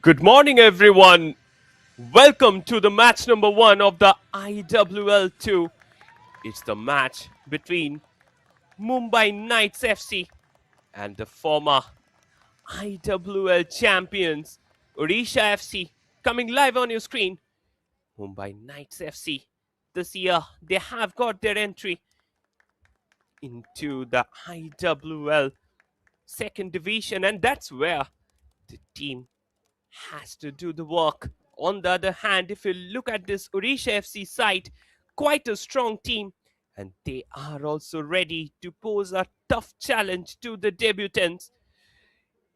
Good morning, everyone. Welcome to the match number one of the IWL 2. It's the match between Mumbai Knights FC and the former IWL champions Odisha FC. Coming live on your screen, Mumbai Knights FC. This year, they have got their entry into the IWL second division, and that's where the team has to do the work. On the other hand, if you look at this Odisha FC side, quite a strong team, and they are also ready to pose a tough challenge to the debutants.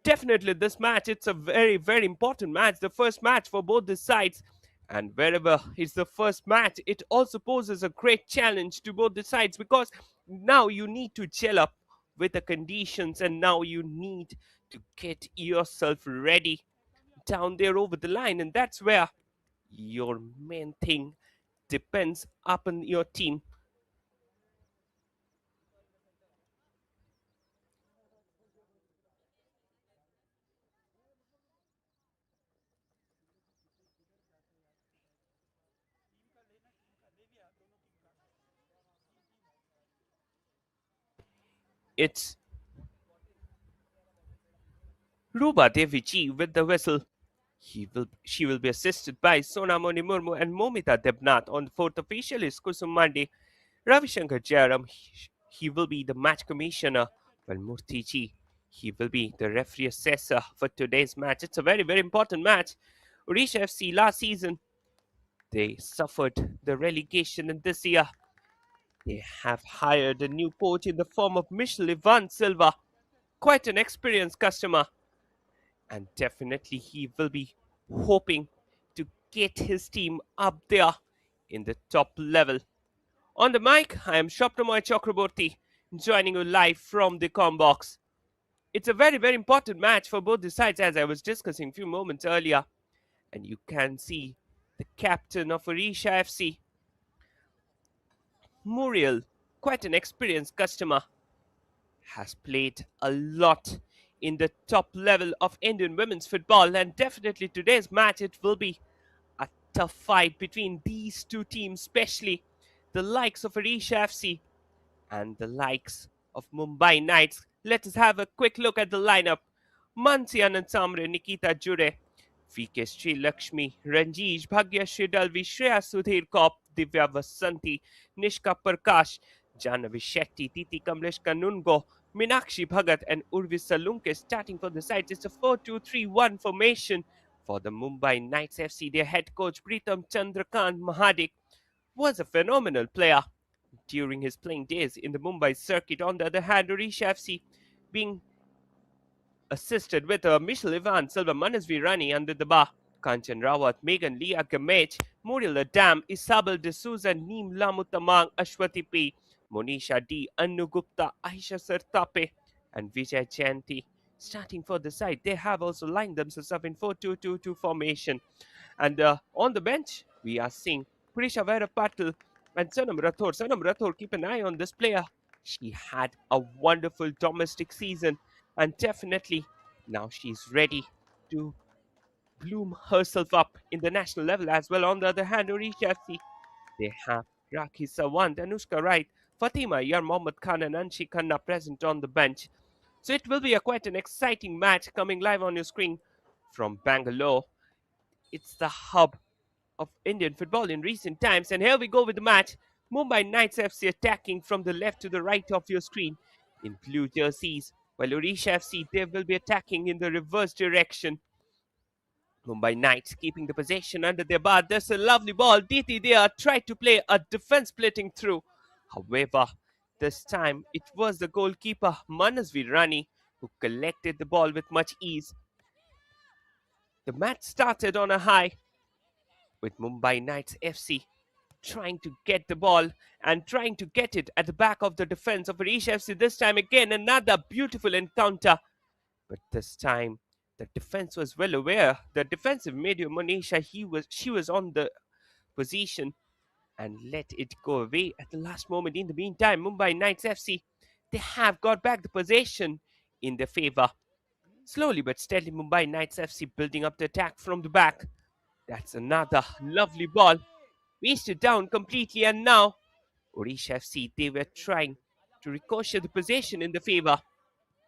Definitely, this match, it's a very, very important match, the first match for both the sides. And wherever it's the first match, it also poses a great challenge to both the sides because now you need to gel up with the conditions and now you need to get yourself ready down there over the line, and that's where your main thing depends upon your team. It's Ruba Devici with the whistle. She will be assisted by Sonamoni Murmu and Momita Debnath. On the fourth official is Kusum Mandi. Ravishankar Jayaram, he will be the match commissioner, while Murthy, he will be the referee assessor for today's match. It's a very, very important match. Odisha FC last season, they suffered the relegation, and this year they have hired a new coach in the form of Michel Ivan Silva, quite an experienced customer, and definitely he will be hoping to get his team up there in the top level. On the mic, I am Shopnamoy Chakraborty, joining you live from the Combox. It's a very, very important match for both the sides, as I was discussing a few moments earlier, and you can see the captain of Orisha FC, Muriel, quite an experienced customer, has played a lot in the top level of Indian women's football, and definitely today's match it will be a tough fight between these two teams, especially the likes of Odisha FC and the likes of Mumbai Knights. Let us have a quick look at the lineup. Mansi Anand Samre, Nikita Jure, VK Sri Lakshmi, Ranjish, Bhagya Sridalvi, Shreya Sudhir Kop, Divya Vasanti, Nishka Prakash, Janavi Shetty, Titi Kamlesh Kanungo, Minakshi Bhagat, and Urvi Salunke starting for the sides. It's a 4-2-3-1 formation for the Mumbai Knights FC. Their head coach Pritam Chandrakant Mahadik was a phenomenal player during his playing days in the Mumbai circuit. On the other hand, Odisha FC being assisted with Michel Ivan, Silva Manasvi Rani under the bar, Kanchan Rawat, Megan Leah Gamage, Muriel Adam, Isabel D'Souza, Neem Lamutamang, Ashwati P, Monisha D, Anu Gupta, Aisha Sartape, and Vijay Chanti. Starting for the side, they have also lined themselves up in 4-2-2-2 formation. And on the bench, we are seeing Purisha Vera Patil and Sanam Rathore. Sanam Rathore, keep an eye on this player. She had a wonderful domestic season, and definitely now she's ready to bloom herself up in the national level as well. On the other hand, Orisha FC, they have Rakhi Sawant, Anushka Wright, Fatima Yar Mohammad Khan, and Anshi Khanna present on the bench. So it will be quite an exciting match coming live on your screen from Bangalore. It's the hub of Indian football in recent times. And here we go with the match. Mumbai Knights FC attacking from the left to the right of your screen in blue jerseys, while Odisha FC they will be attacking in the reverse direction. Mumbai Knights keeping the possession under their bar. There's a lovely ball. Diti there tried to play a defense splitting through. However, this time it was the goalkeeper Manasvi Rani who collected the ball with much ease. The match started on a high with Mumbai Knights FC trying to get the ball and trying to get it at the back of the defense of Odisha FC. This time again, another beautiful encounter. But this time, the defense was well aware. The defensive medium Monisha, she was on the position and let it go away at the last moment. In the meantime, Mumbai Knights FC, they have got back the possession in their favor. Slowly but steadily, Mumbai Knights FC building up the attack from the back. That's another lovely ball. Wasted down completely, and now Odisha FC, they were trying to ricochet the possession in the favour.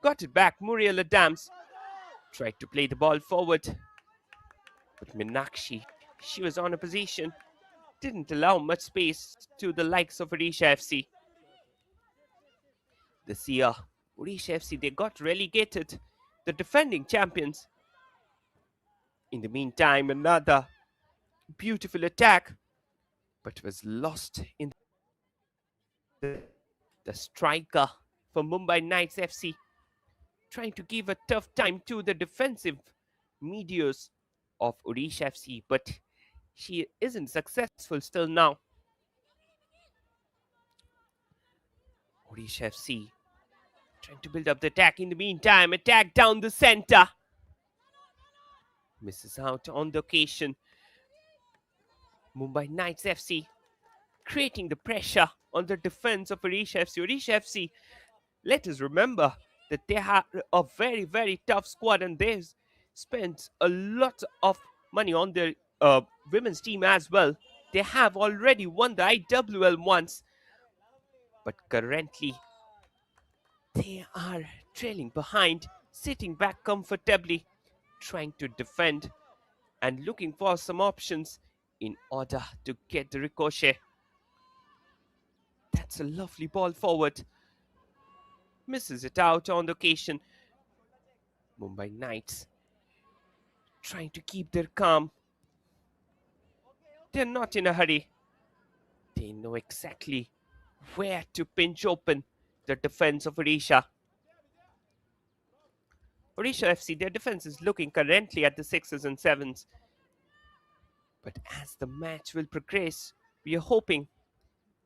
Got it back. Muriel Adams tried to play the ball forward, but Minakshi, she was on a position, didn't allow much space to the likes of Odisha FC. This year, Odisha FC, they got relegated, the defending champions. In the meantime, another beautiful attack, but was lost in the striker for Mumbai Knights FC, trying to give a tough time to the defensive medios of Odisha FC, but she isn't successful still now. Odisha FC trying to build up the attack. In the meantime, attack down the center. Misses out on the occasion. Mumbai Knights FC creating the pressure on the defense of Odisha FC. Odisha FC, let us remember that they have a very, very tough squad and they've spent a lot of money on their women's team as well. They have already won the IWL once, but currently they are trailing behind, sitting back comfortably, trying to defend and looking for some options in order to get the ricochet. That's a lovely ball forward. Misses it out on the occasion. Mumbai Knights trying to keep their calm. They're not in a hurry. They know exactly where to pinch open the defense of Odisha. Odisha FC, their defense is looking currently at the 6s and 7s. But as the match will progress, we are hoping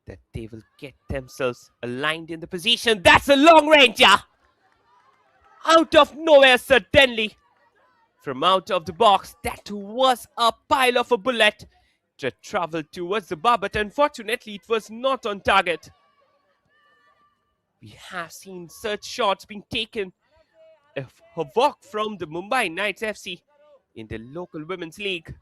that they will get themselves aligned in the position. That's a long ranger! Out of nowhere, suddenly. From out of the box, that was a pile of a bullet that traveled towards the bar, but unfortunately it was not on target. We have seen such shots being taken a havoc from the Mumbai Knights FC in the local women's league.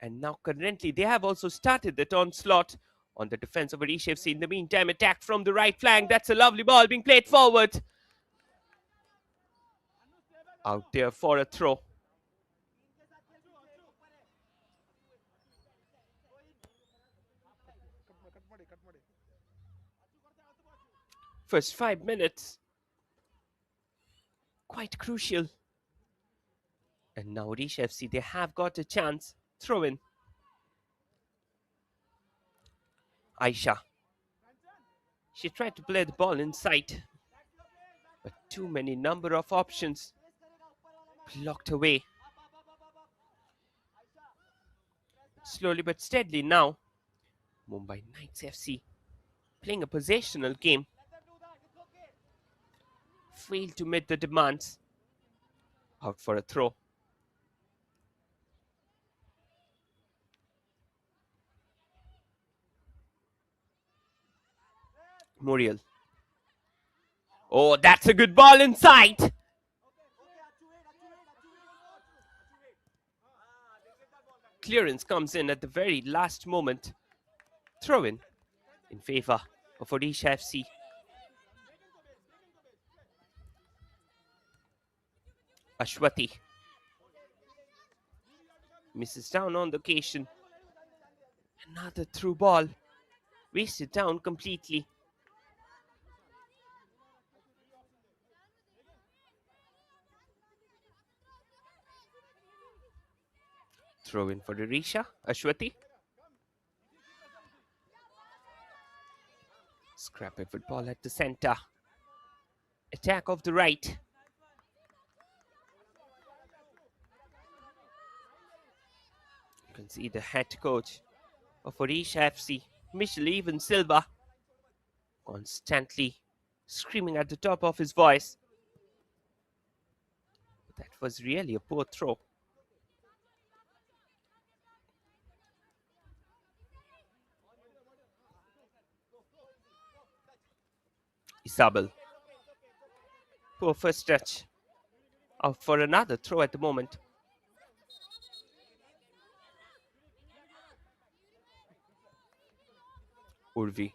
And now currently they have also started that onslaught on the defense of Odisha FC. In the meantime, attack from the right flank. That's a lovely ball being played forward. Out there for a throw. First 5 minutes, quite crucial. And now Odisha FC, they have got a chance. Throw in. Aisha. She tried to play the ball inside, but too many number of options blocked away. Slowly but steadily now, Mumbai Knights FC playing a possessional game. Failed to meet the demands. Out for a throw. Muriel. Oh, that's a good ball inside. Clearance comes in at the very last moment. Throw in favor of Odisha FC. Ashwati misses down on the occasion. Another through ball. Wasted down completely. Throw in for Odisha. Ashwati. Scrappy football at the center. Attack of the right. You can see the head coach of Odisha FC, Michel Even Silva, constantly screaming at the top of his voice. That was really a poor throw. Isabel. Poor first touch. Out for another throw at the moment. Urvi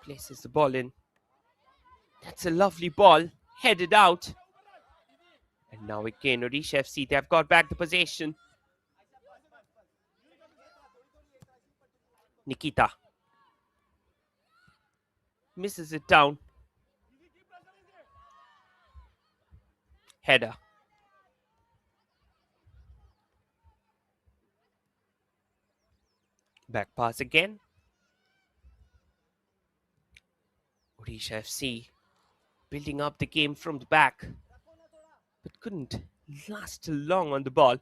places the ball in. That's a lovely ball, headed out. And now again, Odisha FC, they have got back the possession. Nikita misses it down. Header. Back pass again. Odisha FC building up the game from the back, but couldn't last long on the ball.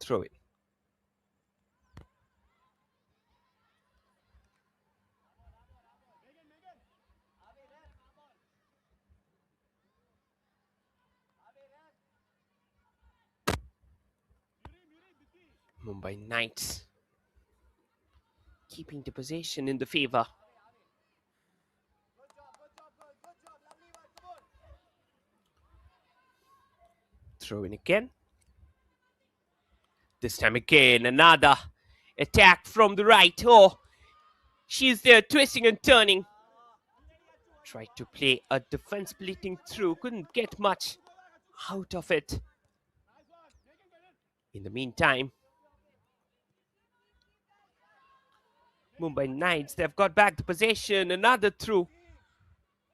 Throw it. Mumbai Knights keeping the possession in the favor. Throw in again. This time again, another attack from the right. Oh, she's there twisting and turning. Tried to play a defense splitting through, couldn't get much out of it. In the meantime, Mumbai Knights, they've got back the possession, another through.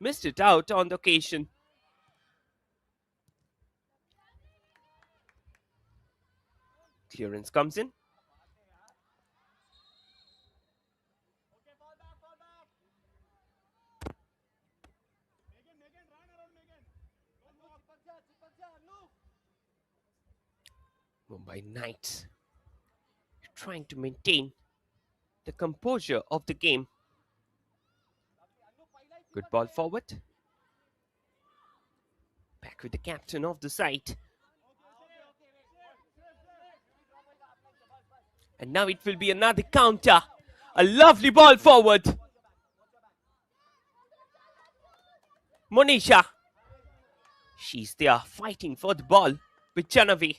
Missed it out on the occasion. Clearance comes in. Mumbai Knights trying to maintain the composure of the game. Good ball forward. Back with the captain of the side. And now it will be another counter. A lovely ball forward. Monisha. She's there fighting for the ball with Janavi.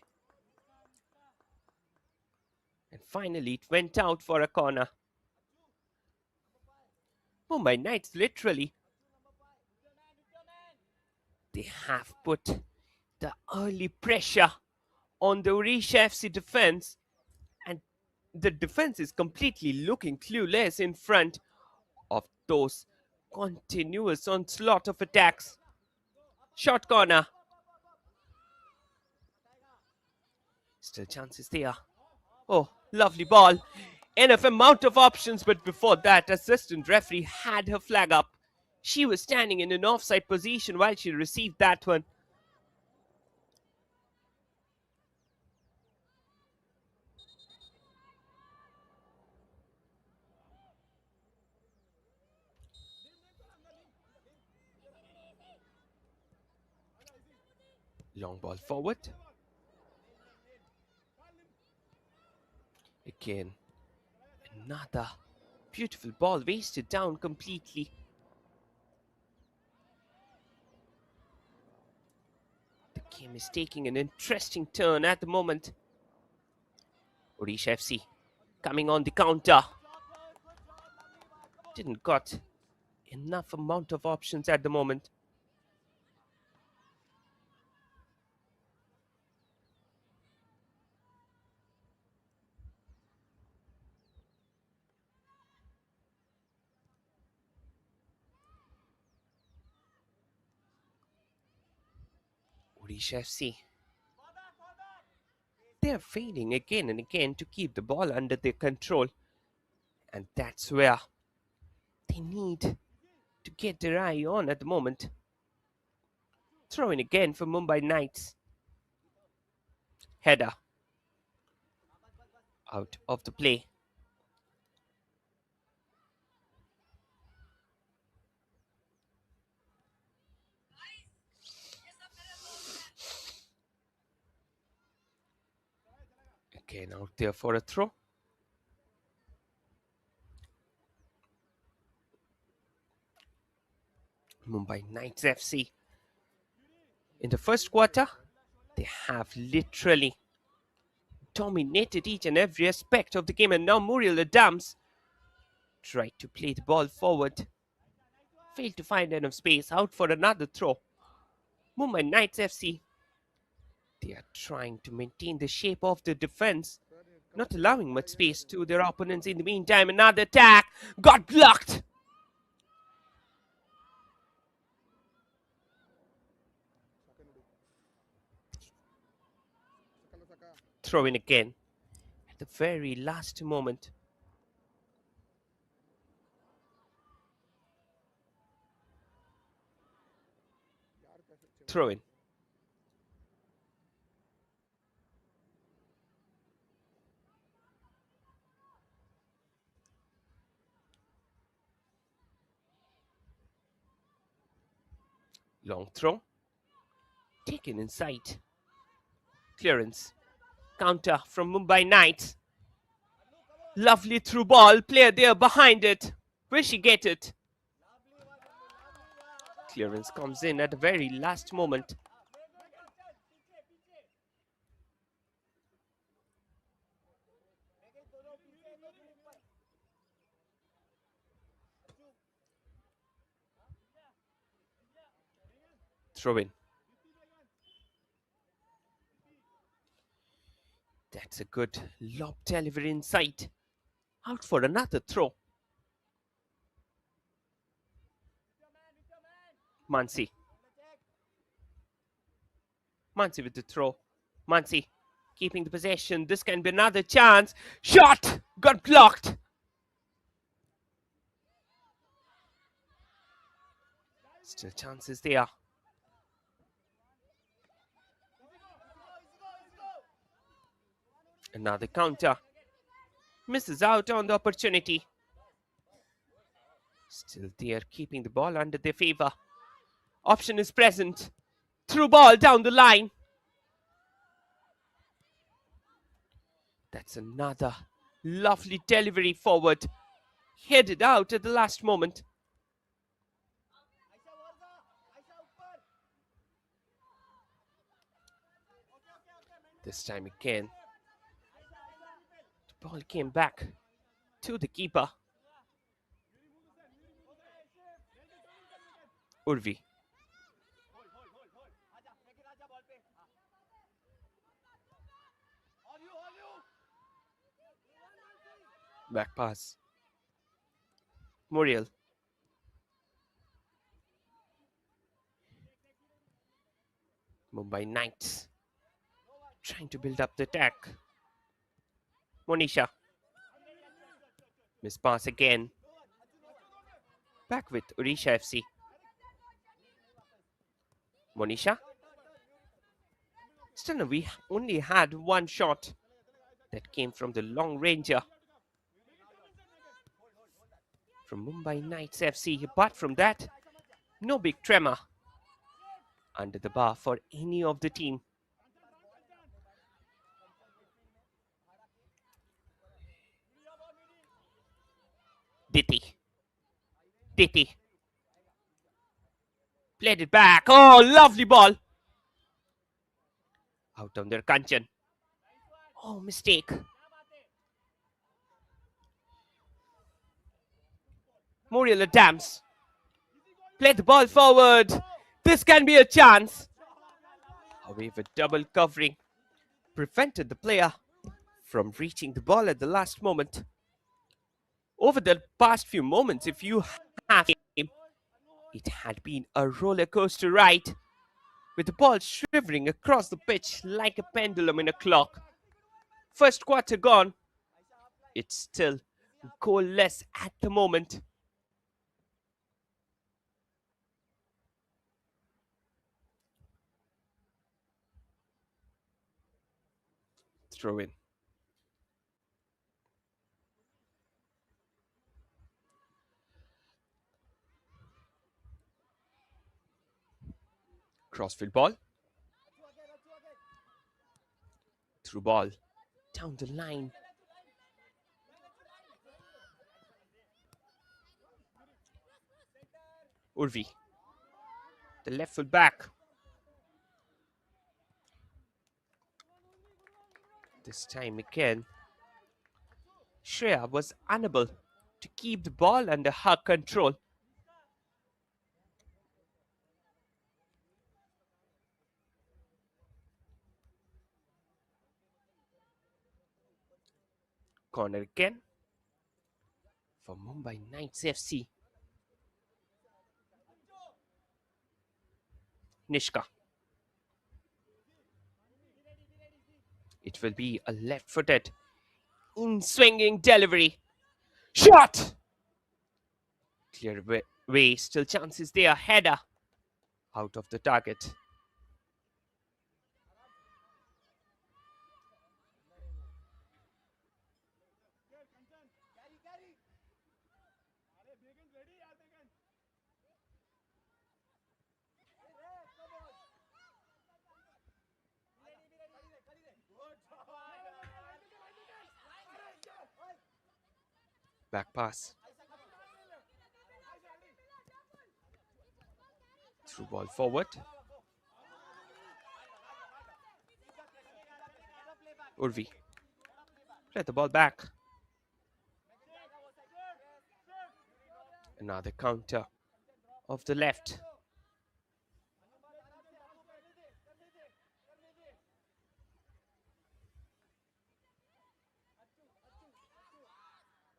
And finally it went out for a corner. Mumbai Knights literally, they have put the early pressure on the Odisha FC defense, and the defense is completely looking clueless in front of those continuous onslaught of attacks. Short corner. Still chances there. Oh, lovely ball. Enough amount of options, but before that, assistant referee had her flag up. She was standing in an offside position while she received that one. Long ball forward. Again, another beautiful ball wasted down completely. The game is taking an interesting turn at the moment. Odisha FC coming on the counter. Didn't got enough amount of options at the moment. Odisha FC, they're failing again and again to keep the ball under their control. And that's where they need to get their eye on at the moment. Throwing again for Mumbai Knights. Header. Out of the play. Again out there for a throw. Mumbai Knights FC. In the first quarter, they have literally dominated each and every aspect of the game, and now Muriel Adams tried to play the ball forward, failed to find enough space, out for another throw. Mumbai Knights FC, they are trying to maintain the shape of the defense, not allowing much space to their opponents. In the meantime, another attack got blocked. Throw in again at the very last moment. Throw in. Long throw. Taken inside. Clearance. Counter from Mumbai Knights. Lovely through ball. Player there behind it. Will she get it? Clearance comes in at the very last moment. Throw in. That's a good lob delivery inside. Out for another throw. Mansi. Mansi with the throw. Mansi keeping the possession. This can be another chance. Shot! Got blocked. Still chances there. Another counter. Misses out on the opportunity. Still they are keeping the ball under their favor. Option is present. Through ball down the line. That's another lovely delivery forward. Headed out at the last moment. This time again, the ball came back to the keeper. Urvi. Back pass. Muriel. Mumbai Knights trying to build up the attack. Monisha. Miss pass again. Back with Odisha FC. Monisha. Still, we only had one shot that came from the long ranger from Mumbai Knights FC. Apart from that, no big tremor under the bar for any of the team. Diti. Played it back. Oh, lovely ball. Out on their Kanchan. Oh, mistake. Muriel Adams. Play the ball forward. This can be a chance. However, double covering prevented the player from reaching the ball at the last moment. Over the past few moments, if you have him, it had been a roller coaster ride, with the ball shivering across the pitch like a pendulum in a clock. First quarter gone. It's still goalless at the moment. Throw in. Crossfield ball. Through ball. Down the line. Urvi, the left foot back. This time again, Shreya was unable to keep the ball under her control. Corner again for Mumbai Knights FC. Nishka. It will be a left-footed, in-swinging delivery. Shot! Clear way, still chances there. Header out of the target. Back pass. Through ball forward. Urvi. Play the ball back. Another counter of the left.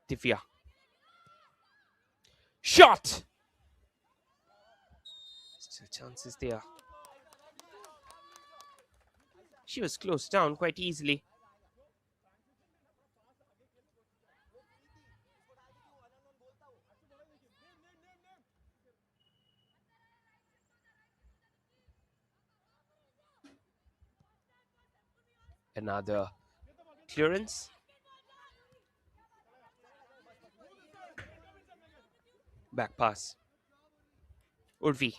Divya. Shot! Still chances there. She was closed down quite easily. Another clearance. Back pass. Urvi.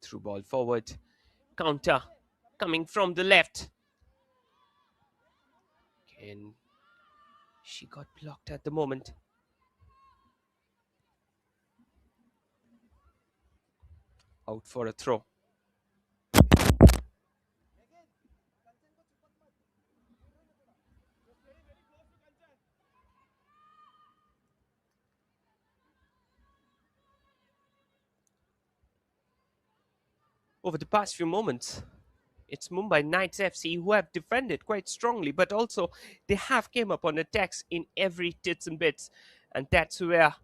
Through ball forward. Counter coming from the left. And she got blocked at the moment. Out for a throw. Over the past few moments, it's Mumbai Knights FC who have defended quite strongly, but also they have came up on attacks in every tits and bits, and that's where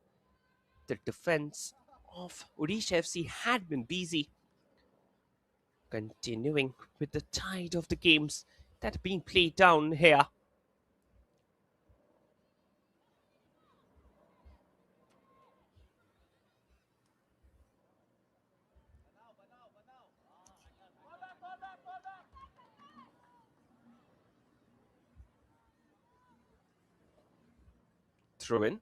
the defense of Odisha FC had been busy. Continuing with the tide of the games that are being played down here. Throw in.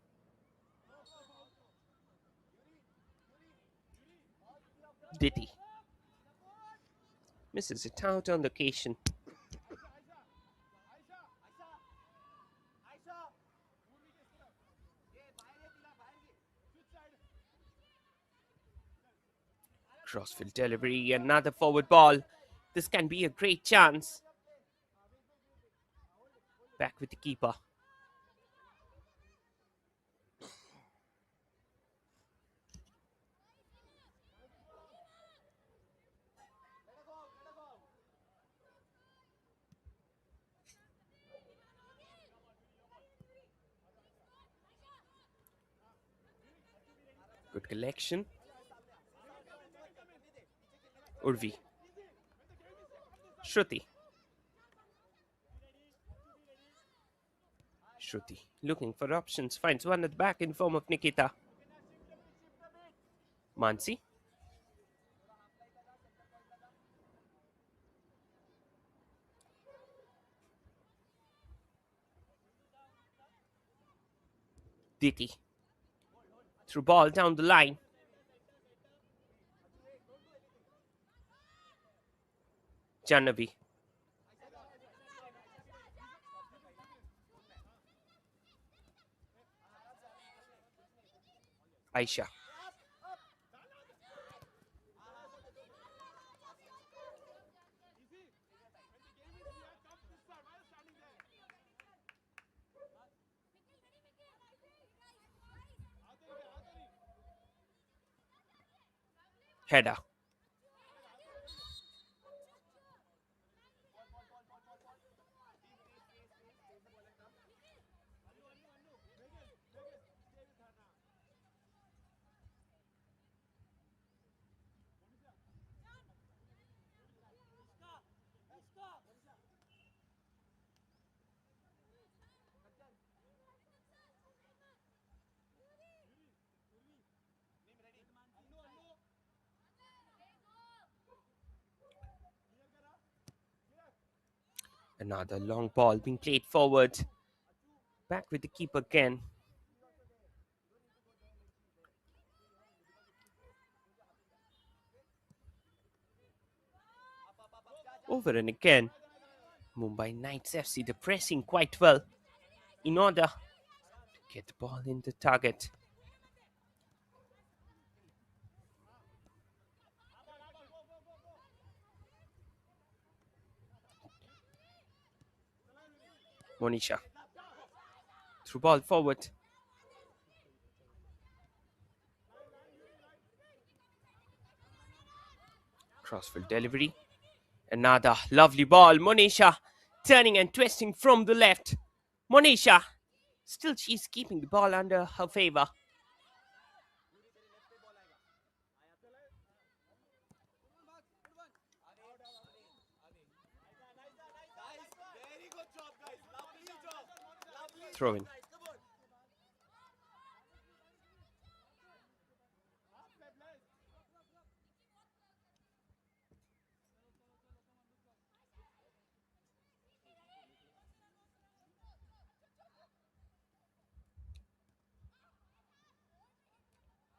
Diti misses it out on the occasion. Crossfield delivery, another forward ball. This can be a great chance. Back with the keeper. Good collection. Urvi. Shruti. Shruti looking for options, finds one at the back in form of Nikita. Mansi. Diti. Through ball down the line. Janavi. Aisha. Heda. Another long ball being played forward. Back with the keeper again. Over and again. Mumbai Knights FC, they're pressing quite well in order to get the ball in the target. Monisha. Through ball forward. Crossfield delivery. Another lovely ball. Monisha turning and twisting from the left. Monisha. Still, she's keeping the ball under her favor. Throw in.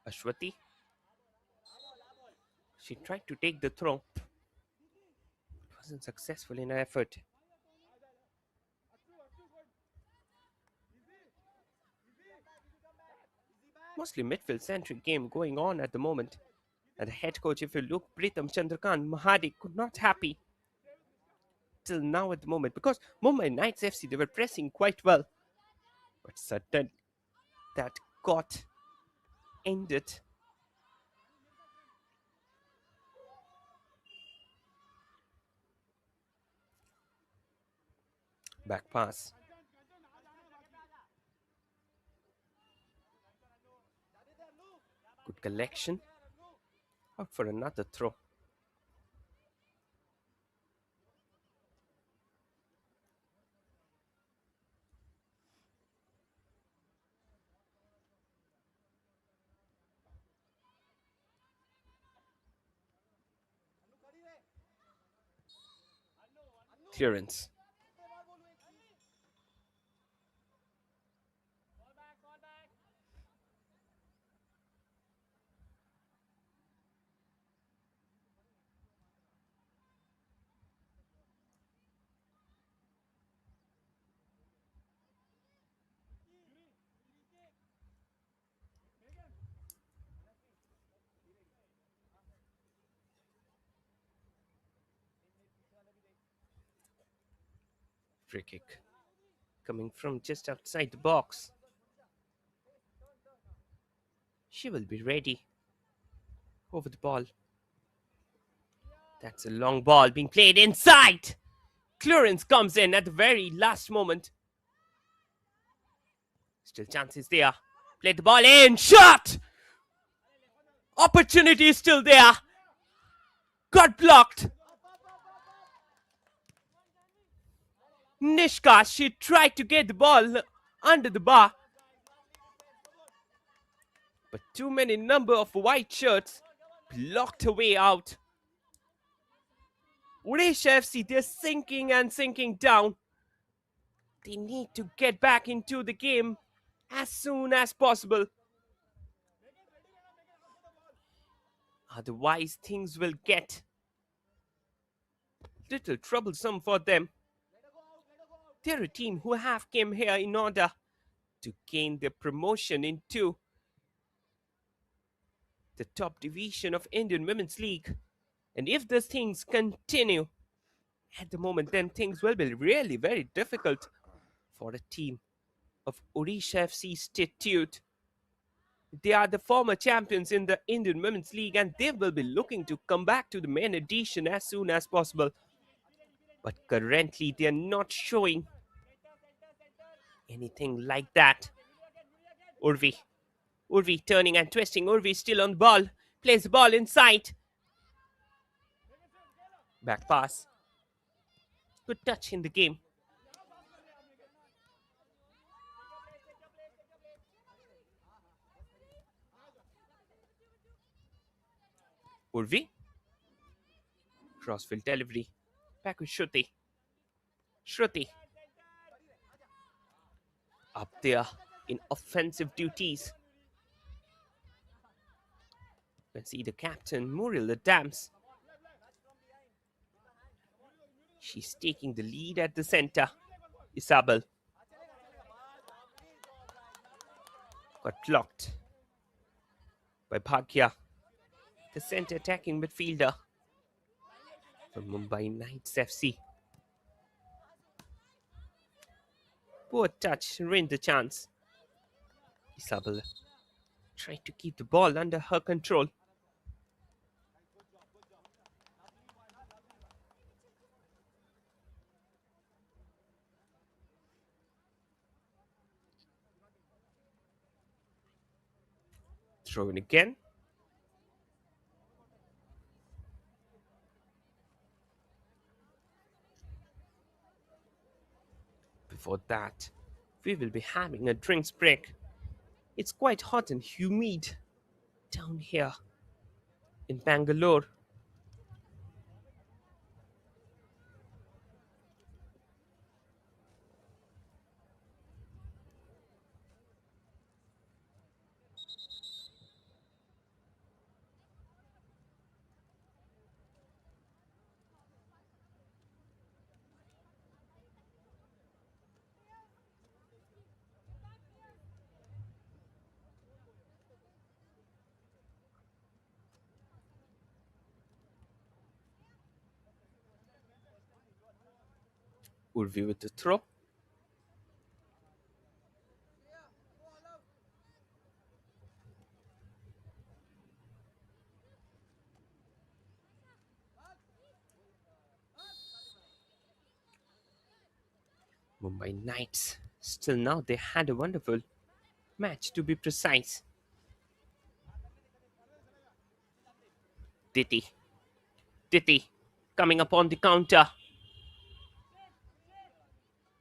Ashwati. She tried to take the throw. Wasn't successful in her effort. Mostly midfield centric game going on at the moment. And the head coach, if you look, Pritham Chandrakant Mahadi could not happy till now at the moment because Mumbai Knights FC they were pressing quite well, but sudden that got ended. Back pass. Good collection. Out for another throw. Clearance. Free kick. Coming from just outside the box. She will be ready. Over the ball. That's a long ball being played inside. Clearance comes in at the very last moment. Still chances there. Play the ball in. Shot! Opportunity is still there. Got blocked. Nishka, she tried to get the ball under the bar. But too many number of white shirts blocked her way out. Odisha FC, they're sinking and sinking down. They need to get back into the game as soon as possible. Otherwise, things will get little troublesome for them. They're a team who have came here in order to gain their promotion into the top division of Indian Women's League. And if these things continue at the moment, then things will be really very difficult for a team of Odisha FC Statute. They are the former champions in the Indian Women's League and they will be looking to come back to the main edition as soon as possible. But currently, they are not showing anything like that. Urvi. Urvi turning and twisting. Urvi still on the ball. Plays the ball inside. Back pass. Good touch in the game. Urvi. Crossfield delivery. Back with Shruti. Shruti. Up there in offensive duties. You can see the captain, Muriel Adams. She's taking the lead at the center. Isabel. Got blocked by Bhagya, the center attacking midfielder from Mumbai Knights FC. Poor touch, ruined the chance. Isabel tried to keep the ball under her control. Throw in again. Before that, we will be having a drinks break. It's quite hot and humid down here in Bangalore. Urvi with the throw. Mumbai Knights. Still now they had a wonderful match to be precise. Diti. Diti coming up on the counter.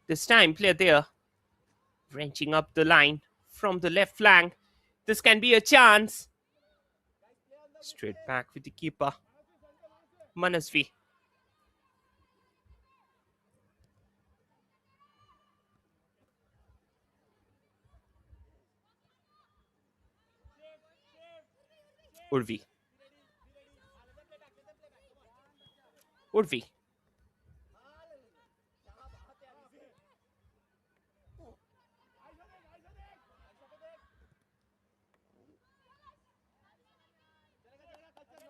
This time player there. Wrenching up the line from the left flank. This can be a chance. Straight back with the keeper. Manasvi. Urvi. Urvi.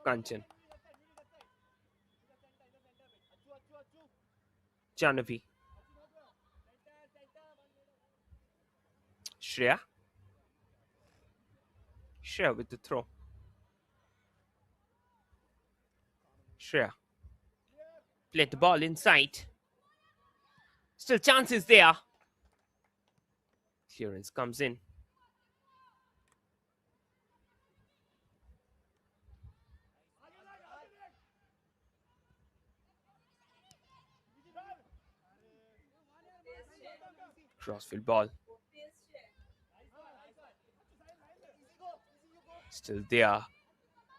Kanchan. Janavi. Shreya. Shreya with the throw. Shreya. Played the ball inside. Still chances there. Clearance comes in. Crossfield ball. Still there.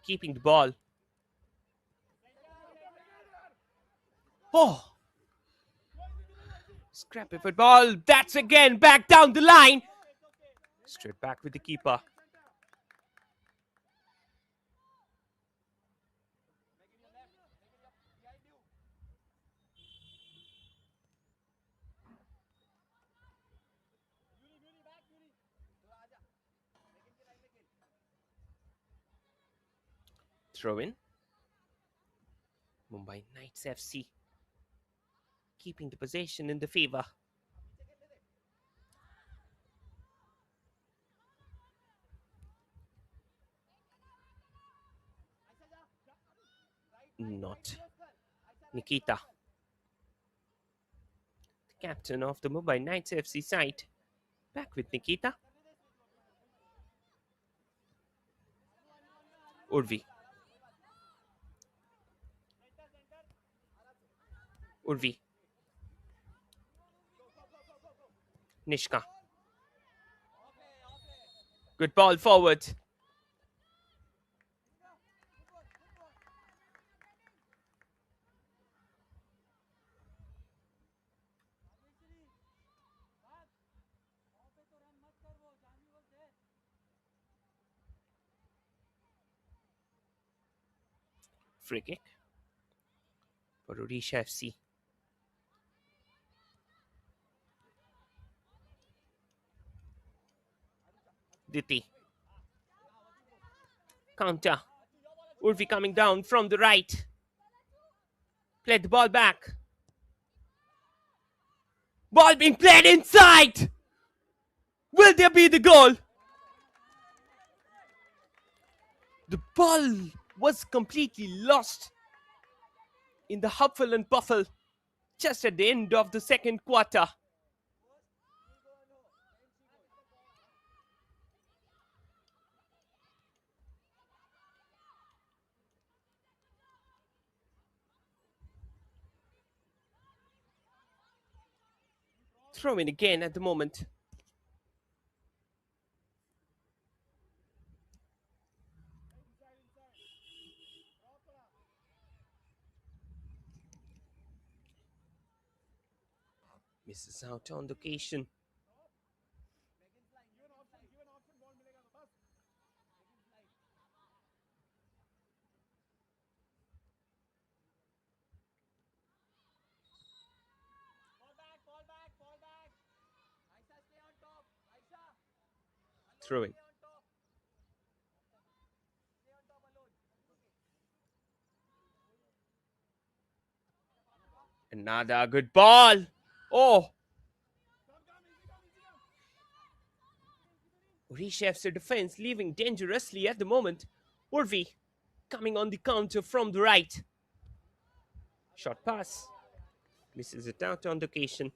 Keeping the ball. Oh! Scrappy football. That's again back down the line. Straight back with the keeper. Throw in. Mumbai Knights FC keeping the possession in the favor. Not Nikita, the captain of the Mumbai Knights FC side. Back with Nikita. Urvi. Urvi. Nishka. Good ball forward. Free kick for Odisha FC. Diti. Counter. Urvi coming down from the right. Played the ball back. Ball being played inside. Will there be the goal? The ball was completely lost in the huffle and puffle just at the end of the second quarter. Throw in again at the moment. Misses out on the occasion. Throw in. Another good ball. Oh, reshapes the defense, leaving dangerously at the moment. Urvi coming on the counter from the right. Short pass. Misses it out on the occasion.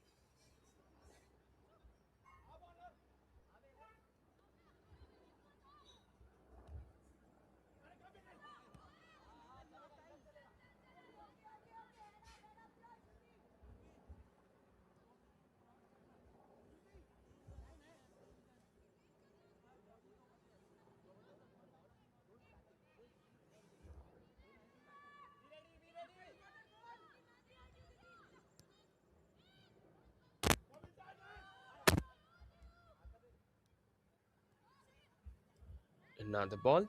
Another ball.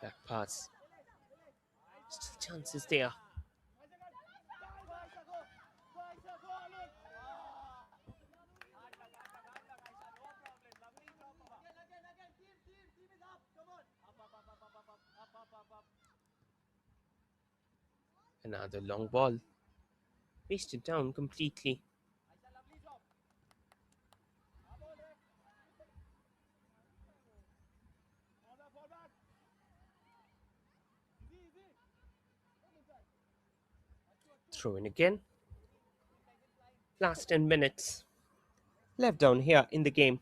Back pass. Still chances there. Another long ball. Wasted down completely. Throw in again. Last 10 minutes left down here in the game.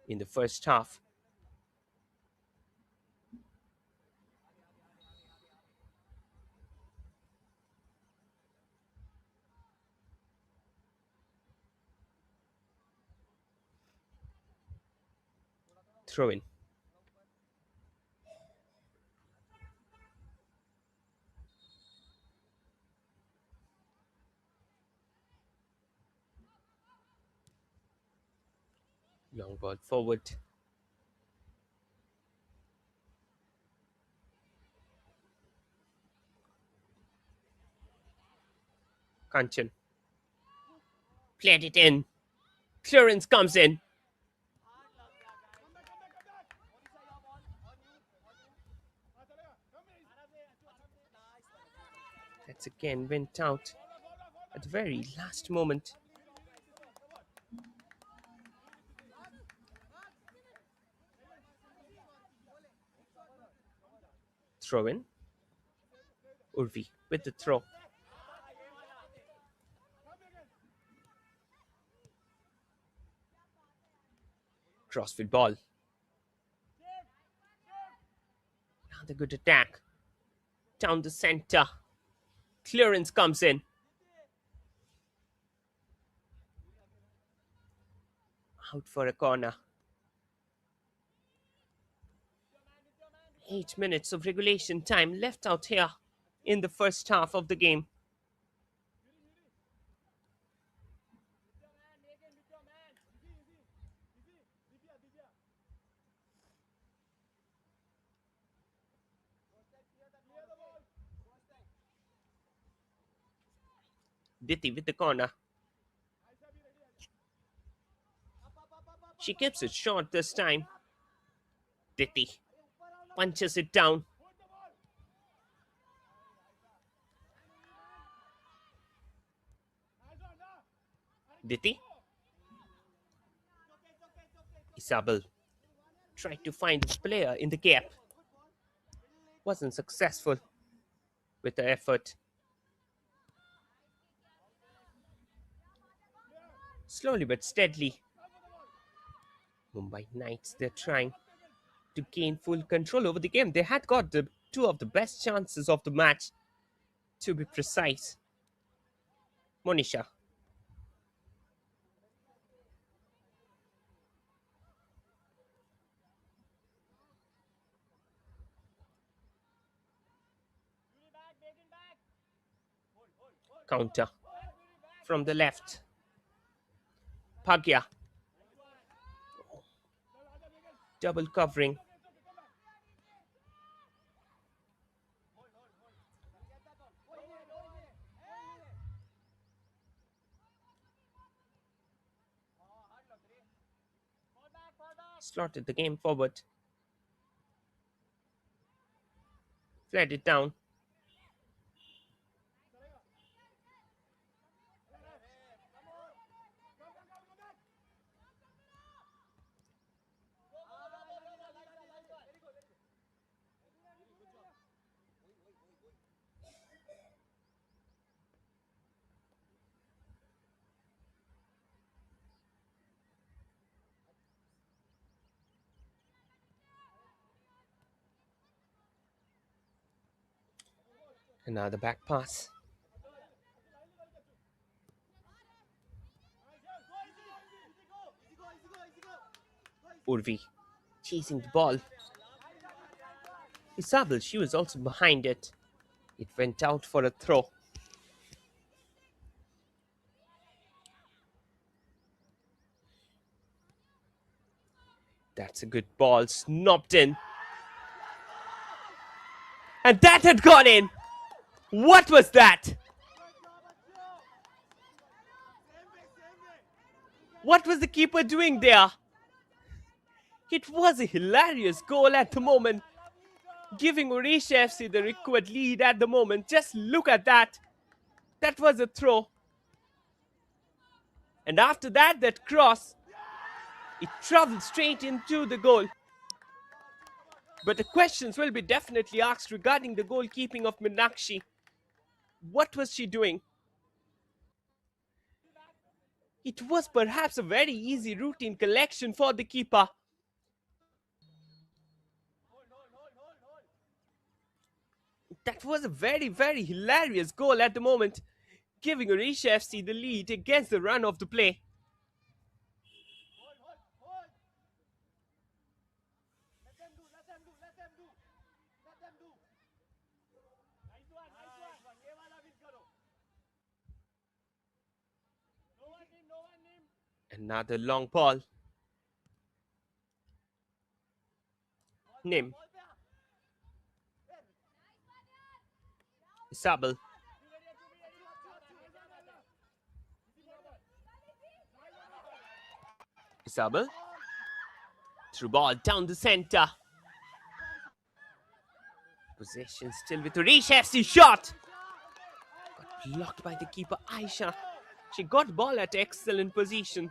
In the first half. Throw in. Long ball forward. Kanchan. Played it in. Clearance comes in. That's again went out at the very last moment. Throw in. Urvi with the throw. Crossfield ball. Another good attack. Down the center. Clearance comes in. Out for a corner. 8 minutes of regulation time left out here in the first half of the game. Diti with the corner. She keeps it short this time. Diti punches it down. Diti. Isabel tried to find his player in the gap. Wasn't successful with the effort. Slowly but steadily, Mumbai Knights, they're trying to gain full control over the game. They had got the two of the best chances of the match, to be precise. Monisha. Counter from the left. Pagya. Double covering. Slotted the game forward. Fled it down. Another back pass. Urvi chasing the ball. Isabel, she was also behind it. It went out for a throw. That's a good ball. Snobbed in. And that had gone in. What was that? What was the keeper doing there? It was a hilarious goal at the moment, giving Odisha FC the required lead at the moment. Just look at that. That was a throw. And after that, that cross, it traveled straight into the goal. But the questions will be definitely asked regarding the goalkeeping of Meenakshi. What was she doing? It was perhaps a very easy routine collection for the keeper. That was a very, very hilarious goal at the moment, giving Odisha FC the lead against the run of the play. Another long ball. Nim. Isabel. Sabal. Through ball down the center. Possession still with Odisha FC. Shot! Got blocked by the keeper Aisha. She got ball at excellent position.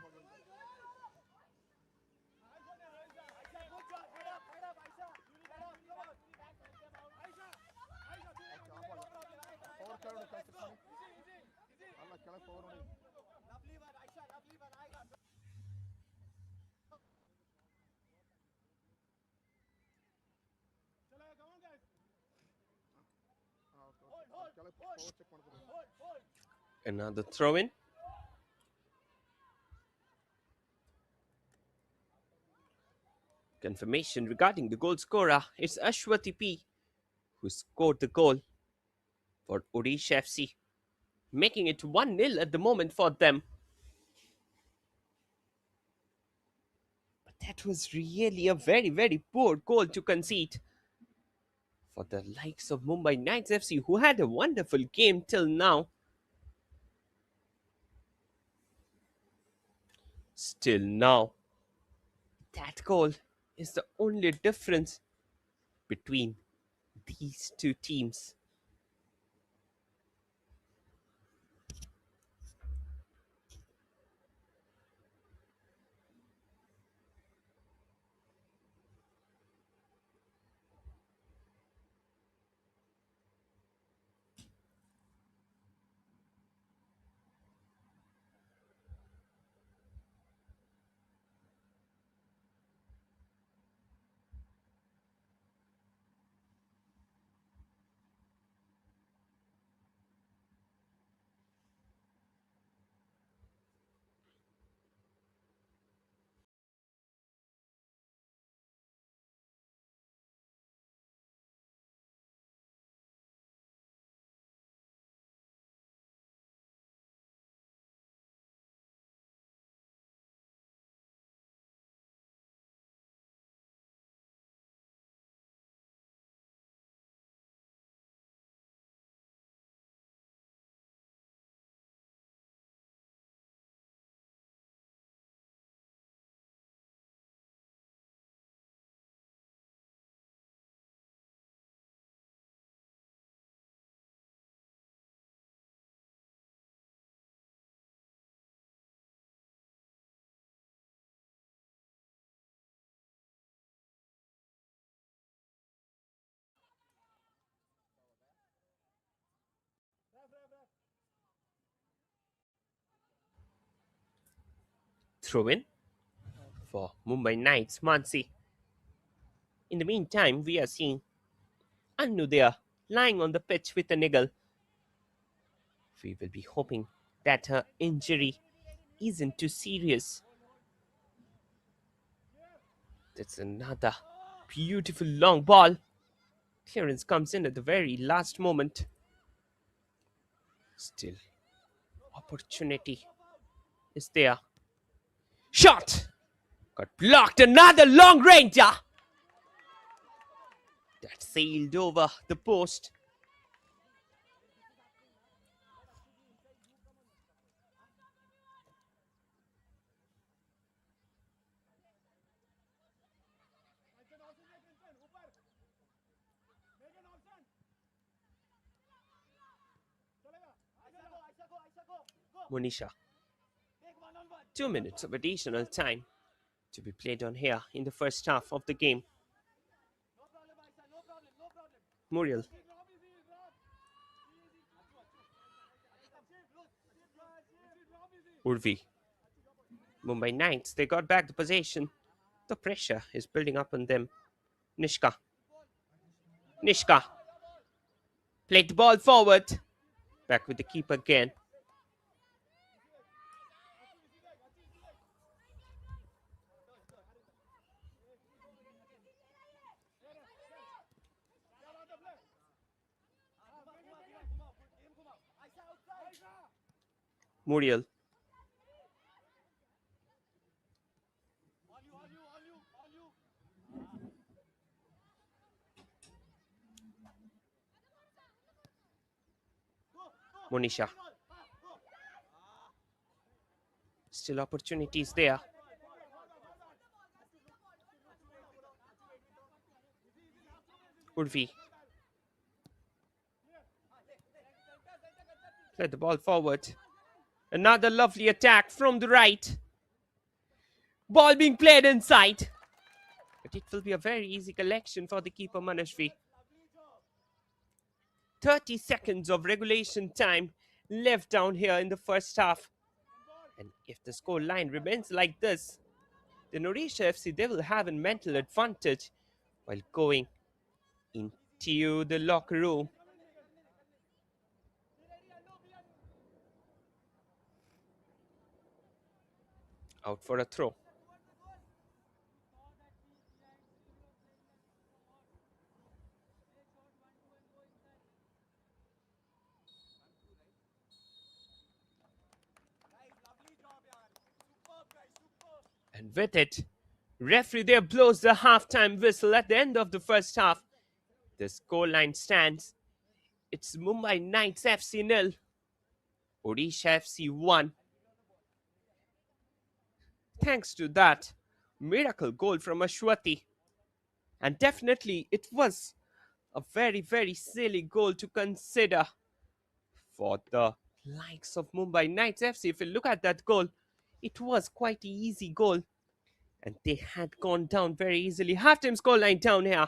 Another throw in. Confirmation regarding the goal scorer. It's Ashwati P who scored the goal for Odisha FC, making it 1-0 at the moment for them. But that was really a very, very poor goal to concede for the likes of Mumbai Knights FC, who had a wonderful game till now. Still now, that goal is the only difference between these two teams. Throw in for Mumbai Knights, Mansi. In the meantime, we are seeing Anu there lying on the pitch with a niggle. We will be hoping that her injury isn't too serious. That's another beautiful long ball. Clearance comes in at the very last moment. Still, opportunity is there. Shot! Got blocked. Another long ranger! That sailed over the post. Monisha. 2 minutes of additional time to be played on here in the first half of the game. Muriel. Urvi. Mumbai Knights, they got back the possession. The pressure is building up on them. Nishka. Nishka. Played the ball forward. Back with the keeper again. Muriel. Monisha. Still opportunities there. Urvi. Play the ball forward. Another lovely attack from the right. Ball being played inside. But it will be a very easy collection for the keeper Manashvi. 30 seconds of regulation time left down here in the first half. And if the score line remains like this, then Odisha FC they will have a mental advantage while going into the locker room. Out for a throw. And with it, referee there blows the halftime whistle at the end of the first half. The scoreline stands. It's Mumbai Knights FC nil, Odisha FC 1. Thanks to that miracle goal from Ashwati. And definitely it was a very, very silly goal to consider for the likes of Mumbai Knights FC. If you look at that goal, it was quite an easy goal. And they had gone down very easily. Halftime scoreline down here.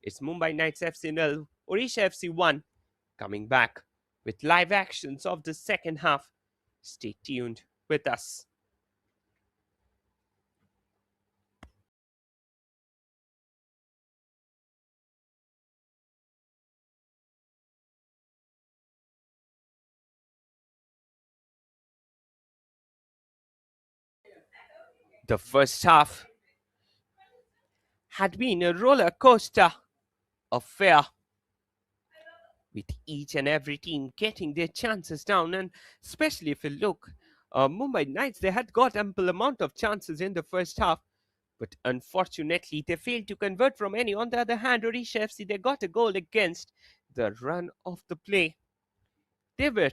It's Mumbai Knights FC nil, Odisha FC 1. Coming back with live actions of the second half. Stay tuned with us. The first half had been a roller coaster affair with each and every team getting their chances down. And especially if you look, Mumbai Knights, they had got ample amount of chances in the first half. But unfortunately, they failed to convert from any. On the other hand, Odisha FC, they got a goal against the run of the play. They were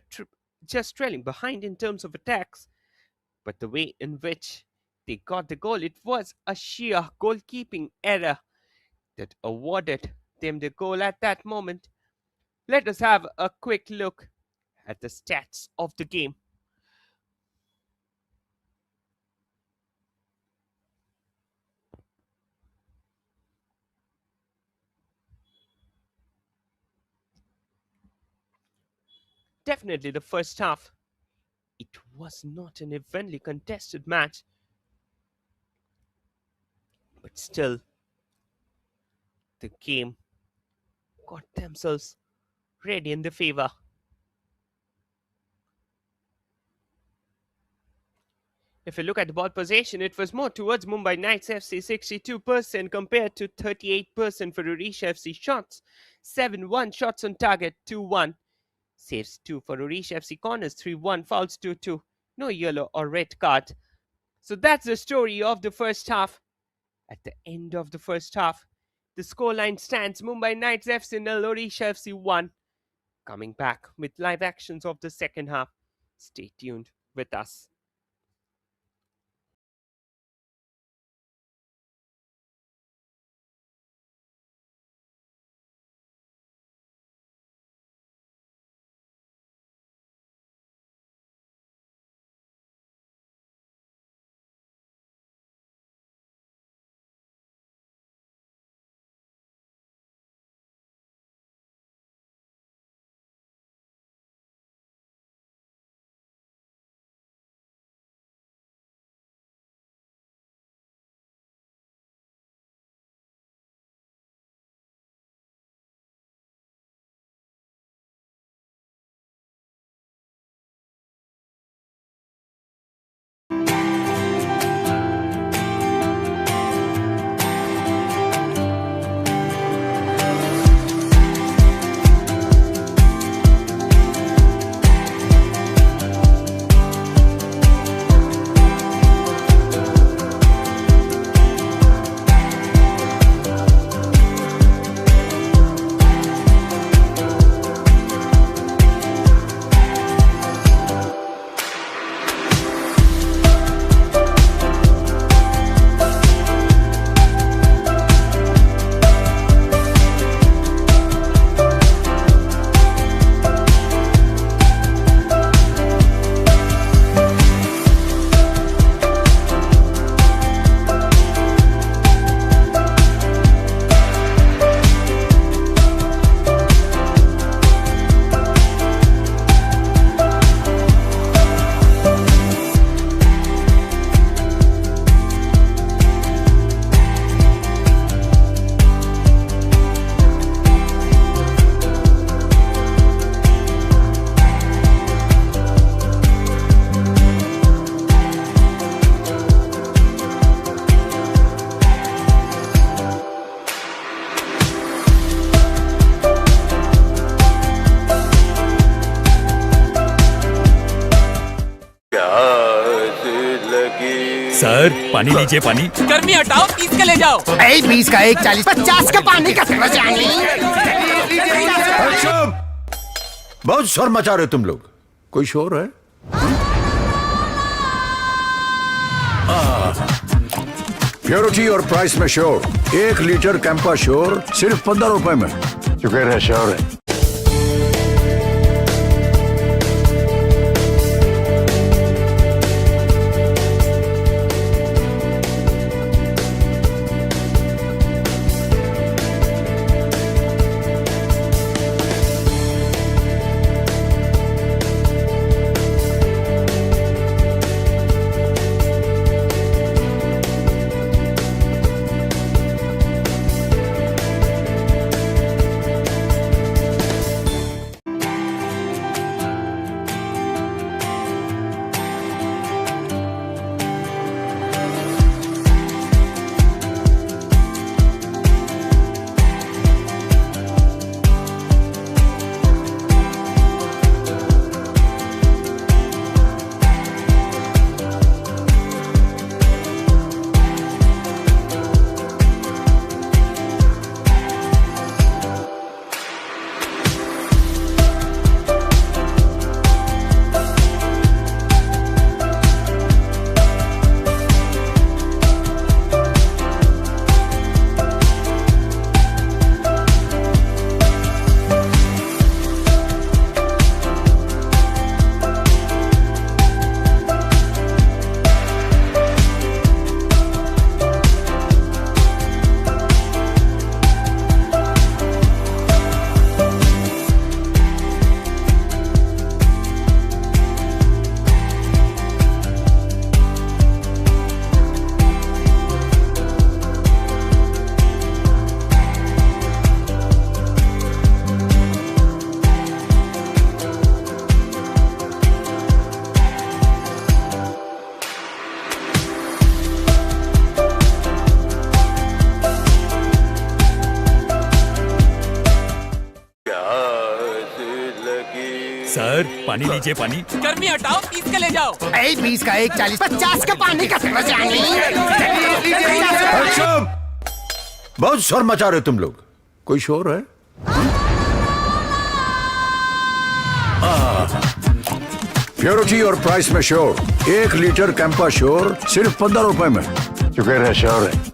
just trailing behind in terms of attacks. But the way in which they got the goal, it was a sheer goalkeeping error that awarded them the goal at that moment. Let us have a quick look at the stats of the game. Definitely the first half, it was not an evenly contested match, but still, the game got themselves ready in the favor. If you look at the ball possession, it was more towards Mumbai Knights FC, 62% compared to 38% for Odisha FC. Shots 7-1, shots on target 2-1, saves 2 for Odisha FC. Corners 3-1, fouls 2-2, no yellow or red card. So that's the story of the first half. At the end of the first half, the scoreline stands Mumbai Knights FC nil, Odisha FC 1. Coming back with live actions of the second half. Stay tuned with us. Sir पानी लीजिए पानी। गर्मी हटाओ, 30 का ले जाओ। 20 का 1, 40, 50 का पानी का जानी। बहुत शोर मचा रहे तुम लोग। कोई शोर है? प्योरिटी और प्राइस में श्योर। 1 लीटर कैंपा श्योर सिर्फ 15 रुपए में। शुक्र है श्योर है। सर पानी लीजिए पानी। गर्मी हटाओ, 30 का ले जाओ। 20 का 1, 40, 50 का पानी का जानी। बहुत शोर मचा रहे तुम लोग। कोई शोर है? प्योरिटी और प्राइस में श्योर। 1 लीटर कैंपा श्योर सिर्फ 15 रुपए में। शुक्र है श्योर है।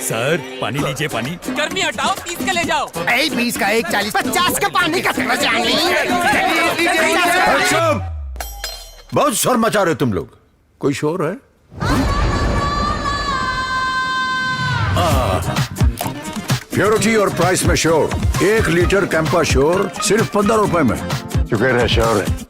सर पानी लीजिए पानी। गर्मी हटाओ, 30 का ले जाओ। 20 का 1, 40, 50 का पानी का जानी। बहुत शोर मचा रहे तुम लोग। कोई शोर है? प्योरिटी और प्राइस में श्योर 1 लीटर कैंपा श्योर सिर्फ 15 रुपए में। शुक्र है श्योर है।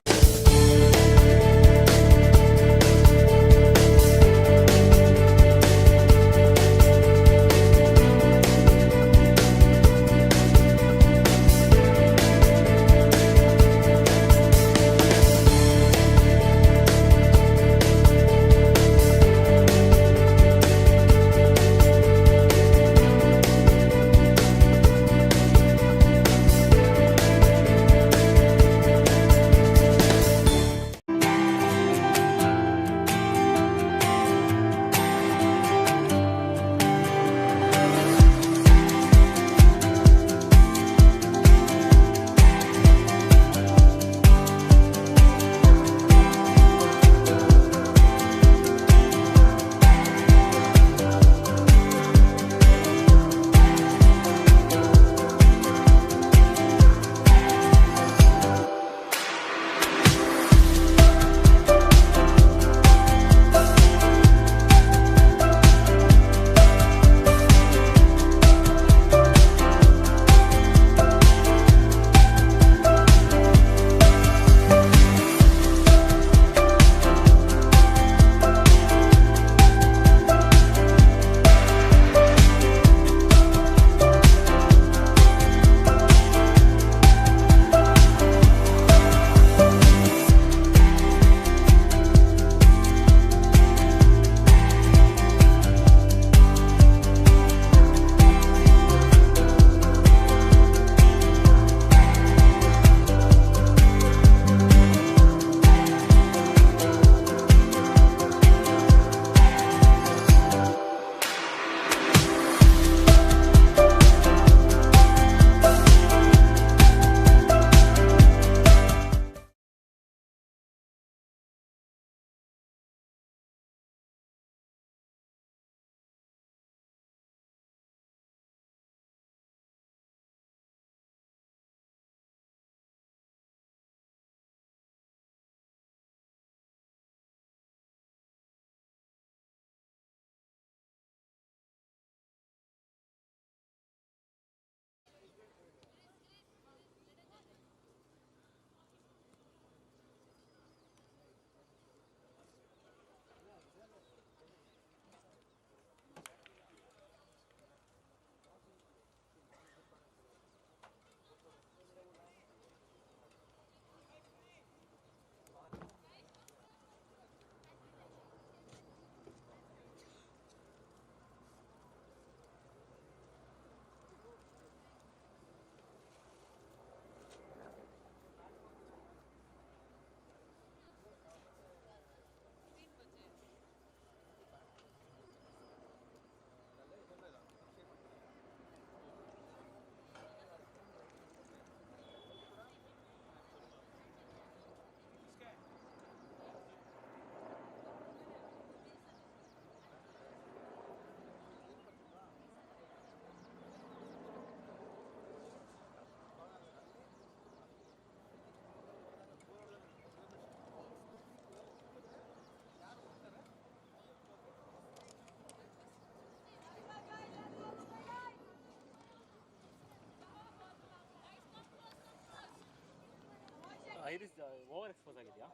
ಐರಿಸ್ ಓವರ್ ಎಕ್ಸ್ಪೋಸ್ ಆಗಿದೆಯಾ?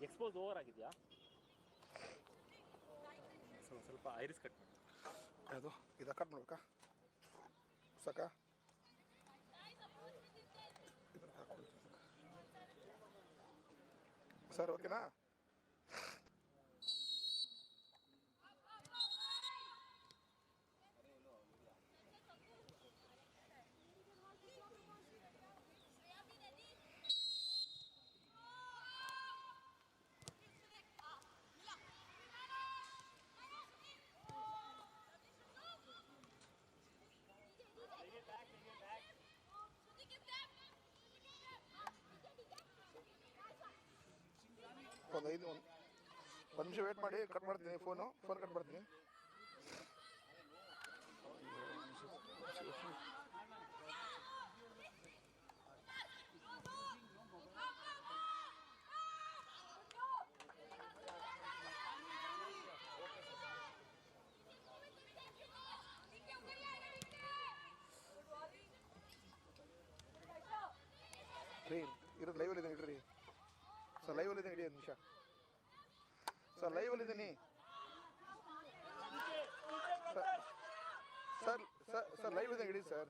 ಎಕ್ಸ್ಪೋಸ್ ಓವರ್ ಆಗಿದೆಯಾ? ಸ್ವಲ್ಪ ಐರಿಸ್ ಕಟ್ ಮಾಡಿ. ಅದು ಇದು ಕಟ್ ಮಾಡ್ಬೇಕಾ? ಸಾಕಾ? ಸರ್ ಓಕೆನಾ? ಒಂದು ನಿಮಿಷ ವೇಟ್ ಮಾಡಿ, ಕಟ್ ಮಾಡ್ತೀನಿ ಫೋನ್ ಕಟ್ ಮಾಡ್ತೀನಿ. ರೀ ಇರೋದು ಲೈವಲ್ಲಿ ಇದ್ದೀನಿ ಇಡ್ರಿ ಸರ್ ಲೈವಲ್ಲಿ ಇದ್ದೀನಿ ಇಡಿ ಒಂದು ನಿಮಿಷ ಸರ್ ಲೈವಲ್ಲಿ ಇದ್ದೀನಿ ಸರ್ ಸರ್ ಸರ್ ಲೈವ್ ಇದ್ದೀನಿ ಇಡಿ ಸರ್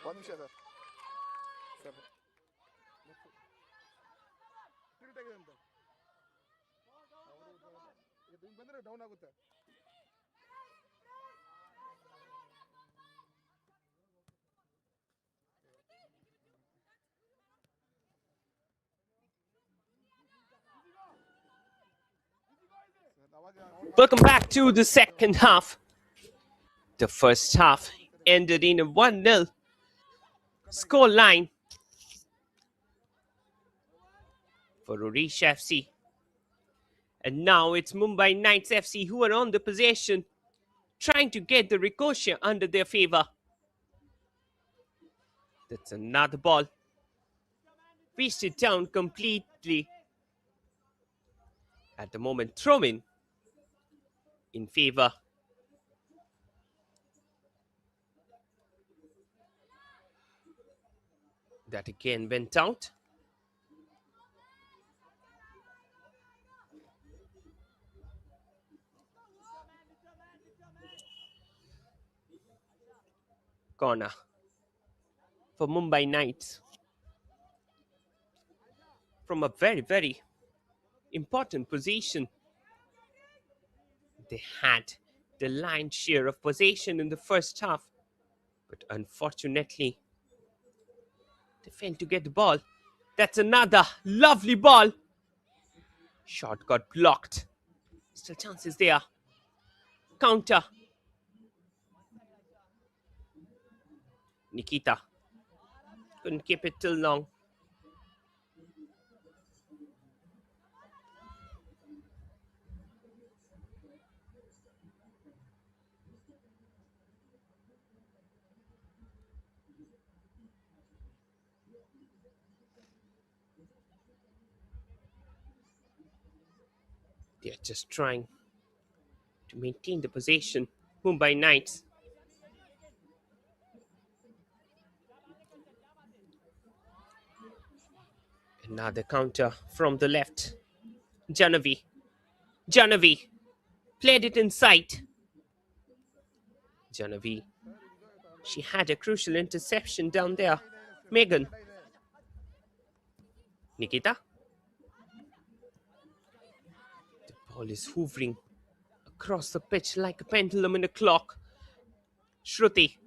ಒಂದು ನಿಮಿಷ ಸರ್ ಸರ್ ಟಿಲ್ಟ್ ಆಗಿದೆ ಅಂತ ಅವರು ಬಂದರೆ ಡೌನ್ ಆಗುತ್ತೆ Welcome back to the second half. The first half ended in a 1-0 score line for Odisha FC. And now it's Mumbai Knights FC who are on the possession, trying to get the ricochet under their favor. That's another ball. Wasted down completely. At the moment, throw in favor. That again went out. Corner for Mumbai Knights. From a very, very important position. They had the lion's share of possession in the first half, but unfortunately, they failed to get the ball. That's another lovely ball. Shot got blocked. Still chances there. Counter. Nikita couldn't keep it till long. They're just trying to maintain the possession. Mumbai Knights. Another counter from the left. Janavi played it inside. Janavi. She had a crucial interception down there. Megan. Nikita. The ball is hovering across the pitch like a pendulum in a clock. Shruti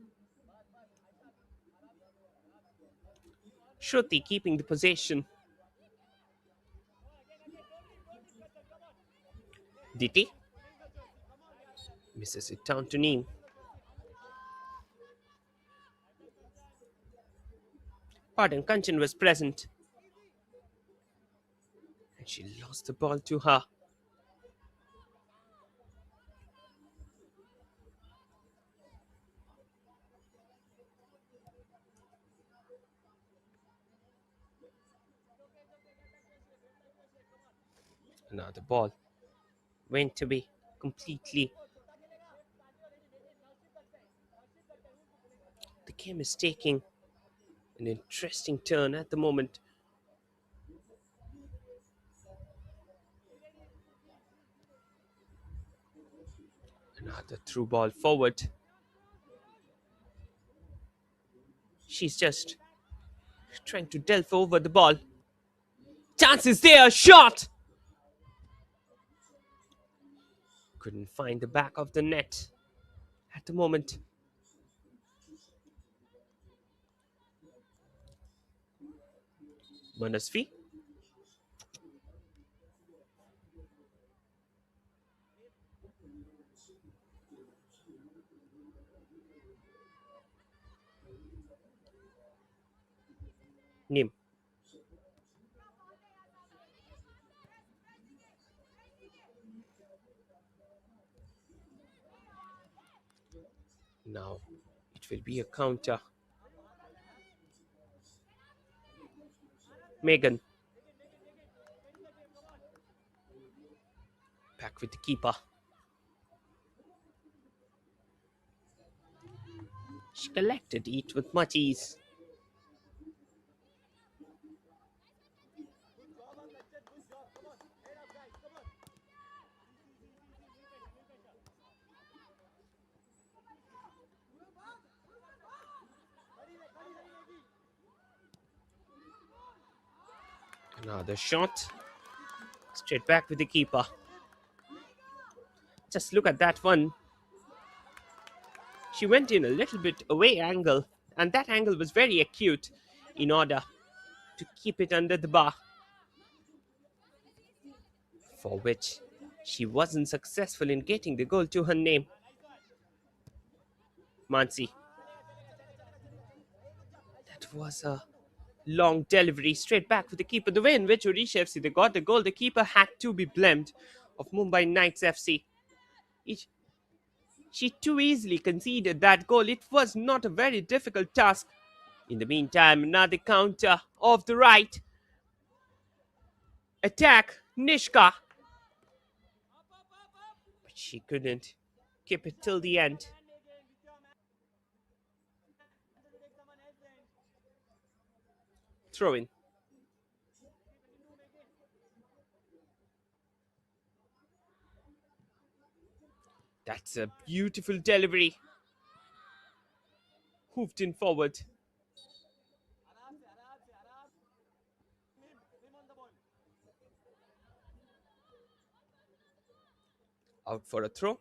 keeping the possession. Diti misses it down to Neem. Pardon, Kanchan was present. And she lost the ball to her. Another ball went to be completely. The game is taking an interesting turn at the moment. Another through ball forward. She's just trying to delve over the ball. Chances there, shot! Couldn't find the back of the net at the moment. Manasvi. Nim. Now it will be a counter. Megan. Back with the keeper. She collected it with much ease. Another shot. Straight back with the keeper. Just look at that one. She went in a little bit away angle, and that angle was very acute in order to keep it under the bar, for which she wasn't successful in getting the goal to her name. Mansi. That was a long delivery straight back with the keeper. The way in which Odisha FC they got the goal, the keeper had to be blamed of Mumbai Knights FC. She too easily conceded that goal. It was not a very difficult task. In the meantime, another counter off the right. Attack, Nishka. But she couldn't keep it till the end. Throw in. That's a beautiful delivery. Hoofed in forward. Out for a throw.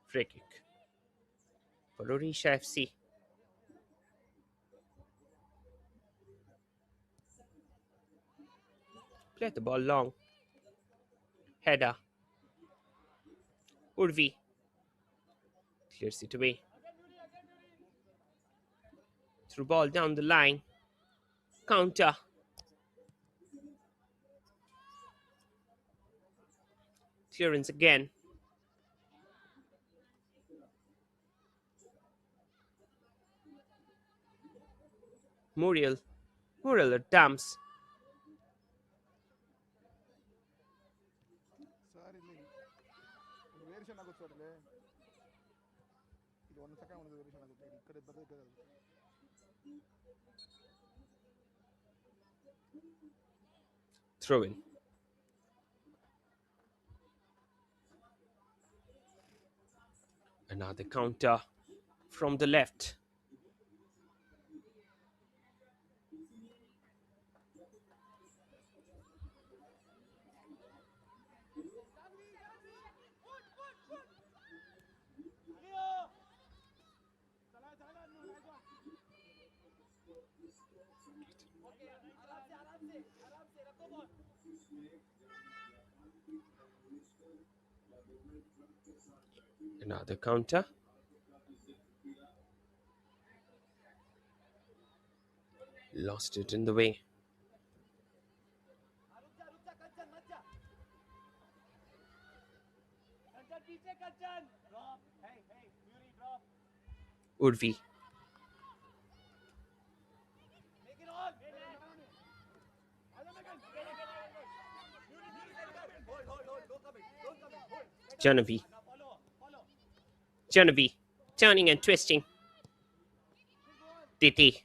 Free kick for Odisha FC. Play the ball long. Header. Urvi clears it away. Through ball down the line. Counter. Clearance again. Muriel. Muriel dumps. Sir ఇది వేరుశనగ వచ్చాడులే ఇది 1 second ఉంది వేరుశనగ వచ్చాడు ఇక్కడ ఇబ్బంది అవుతుంది Throw in. Another counter from the left. Another counter. Lost it in the way. Urvi. Genevieve. Genevieve. Turning and twisting. Diti.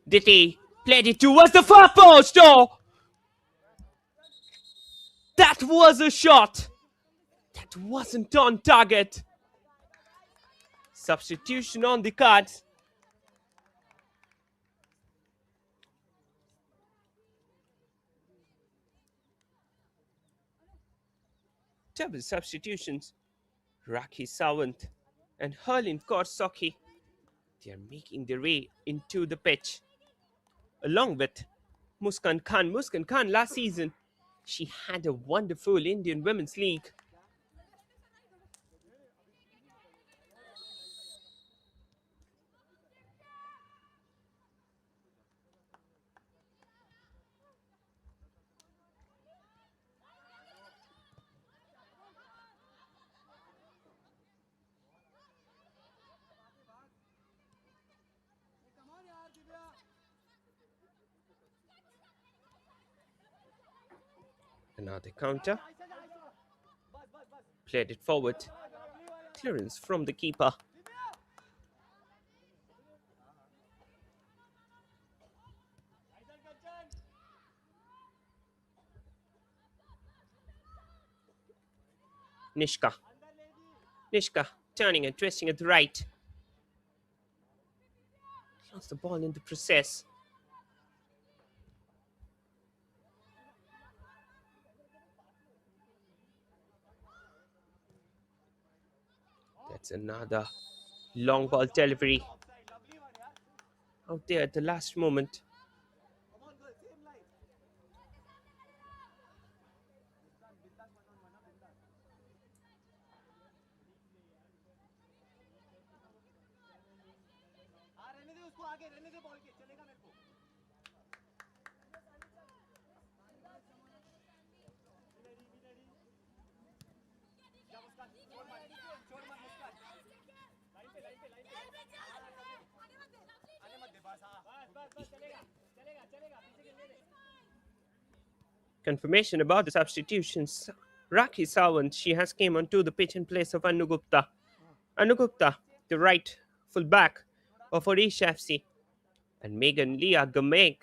Diti. Played it towards the far post. Oh! That was a shot. That wasn't on target. Substitution on the cards. Double substitutions. Rakhi Sawant and Herlin Korsaki. They are making their way into the pitch. Along with Muskan Khan. Muskan Khan last season, she had a wonderful Indian Women's League. Another counter. Played it forward. Clearance from the keeper. Nishka. Nishka turning and twisting at the right. Lost the ball in the process. That's another long ball delivery. Out there at the last moment. Confirmation about the substitutions. Rakhi Sawant, she has came onto the pitch in place of Anu Gupta. Anu Gupta, the right full back of Odisha FC. And Megan Leah Gamek,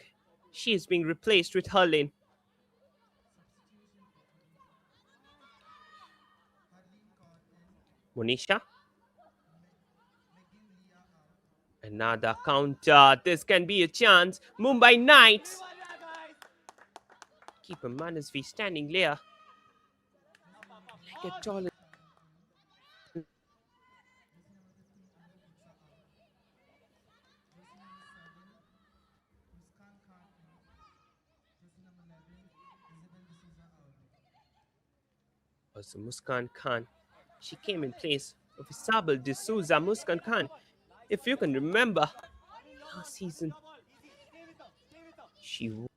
she is being replaced with Harlin. Monisha. Another counter. This can be a chance. Mumbai Knights. Keeper Manasvi standing there. Like a tall. Also Muskan Khan. She came in place of Isabel D'Souza. Muskan Khan, if you can remember, last season she was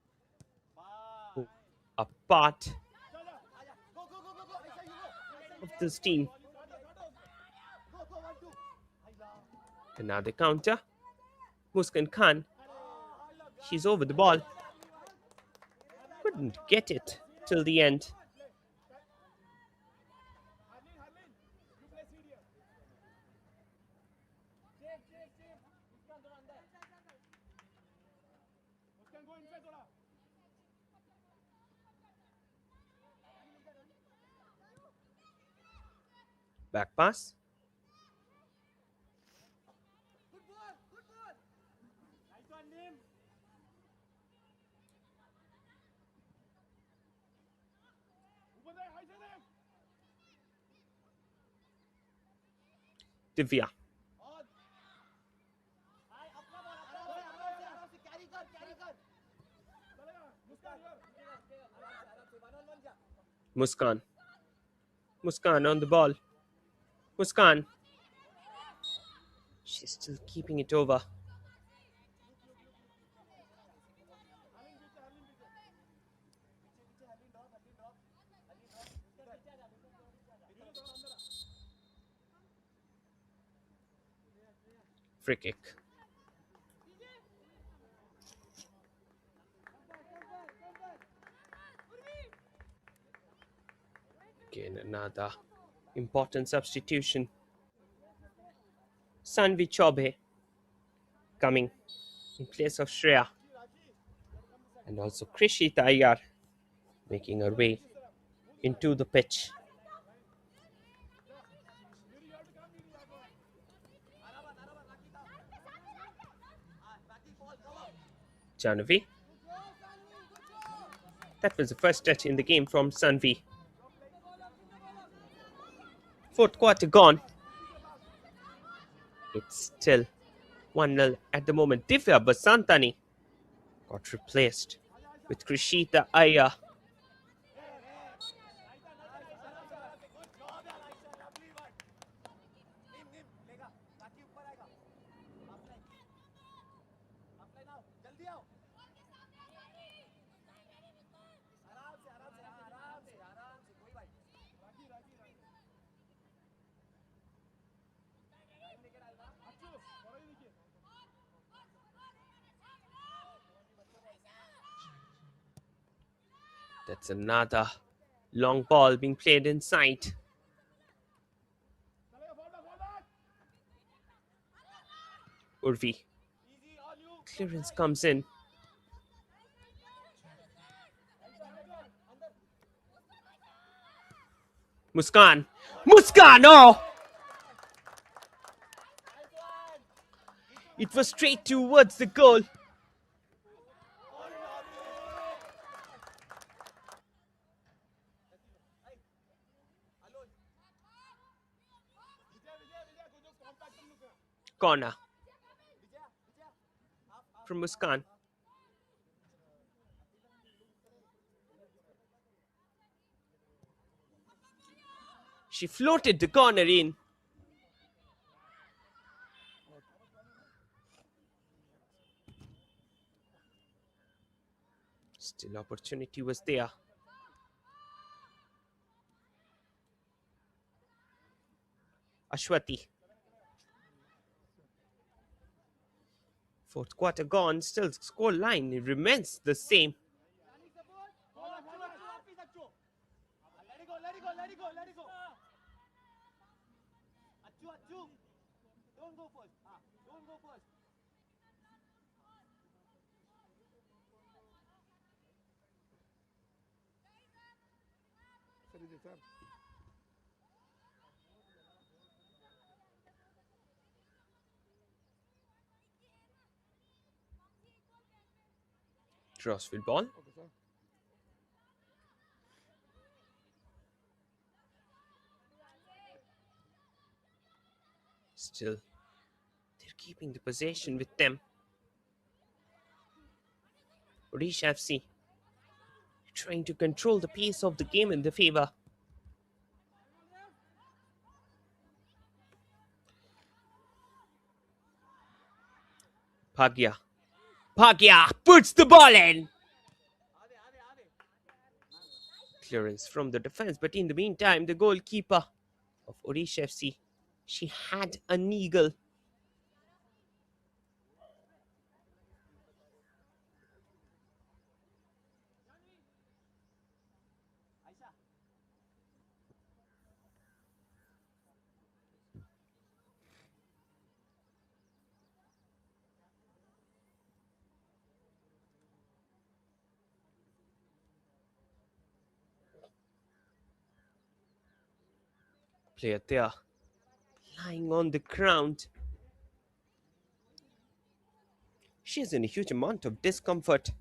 a part of this team. Another counter. Muskan Khan, she's over the ball. Couldn't get it till the end. Back pass. Divya. Muskan. Muskan on the ball. Muskan. She's still keeping it over. Free kick. Again, another important substitution. Sanvi Chobe coming in place of Shreya. And also Krishita Iyer making her way into the pitch. Janavi. That was the first touch in the game from Sanvi. Fourth quarter gone. It's still 1-0 at the moment. Divya Basantani got replaced with Krishita Iyer. That's another Long ball being played inside. Urvi. Clearance comes in. Muskan. Muskan! Oh! It was straight towards the goal. Corner from Muskan. She floated the corner in. Still opportunity was there. Ashwati. Fourth quarter gone, still score line remains the same. Sir ಇದೆ sir. Crossfield ball. Okay sir. Still, they're keeping the possession with them. Odisha FC trying to control the pace of the game in their favor. Bhagya. Bhagya puts the ball in. Clearance from the defense, but in the meantime, the goalkeeper of Odisha FC, she had an eagle. Player there, lying on the ground. She's in a huge amount of discomfort.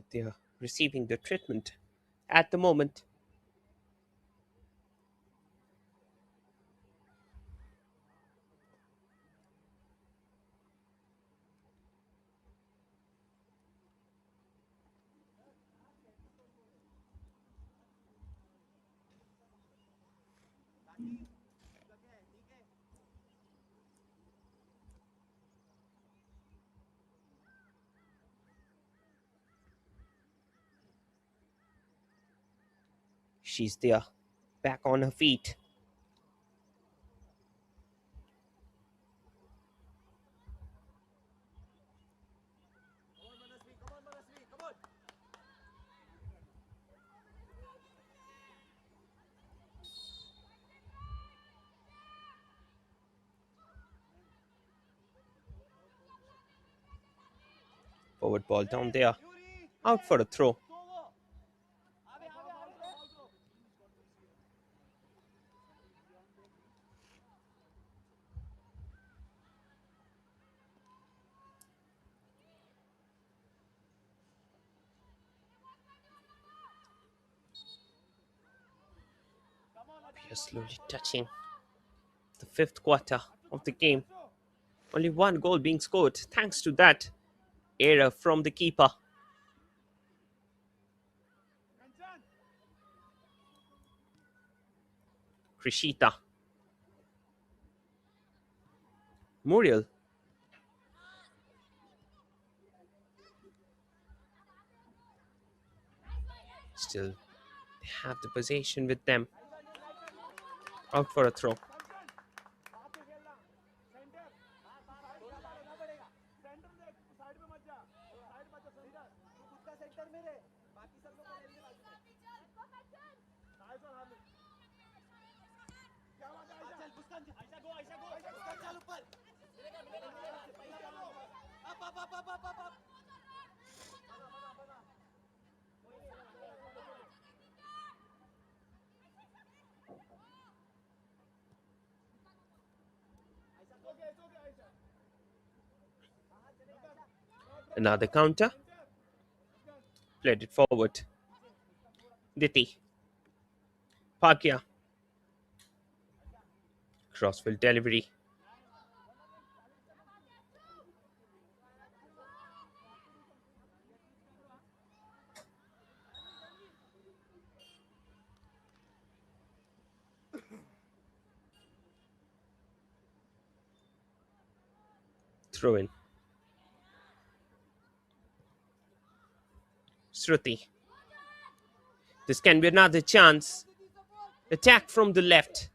They are receiving the treatment at the moment. She's there, back on her feet. Forward ball down there, out for a throw. We are slowly touching the fifth quarter of the game. Only one goal being scored. Thanks to that, Error from the keeper. Krishita. Muriel. Still, they have the possession with them. Out for a throw. Another counter. Played it forward. Diti. Pakia. Crossfield delivery. Throw in. Shruti. This can be another chance. Attack from the left.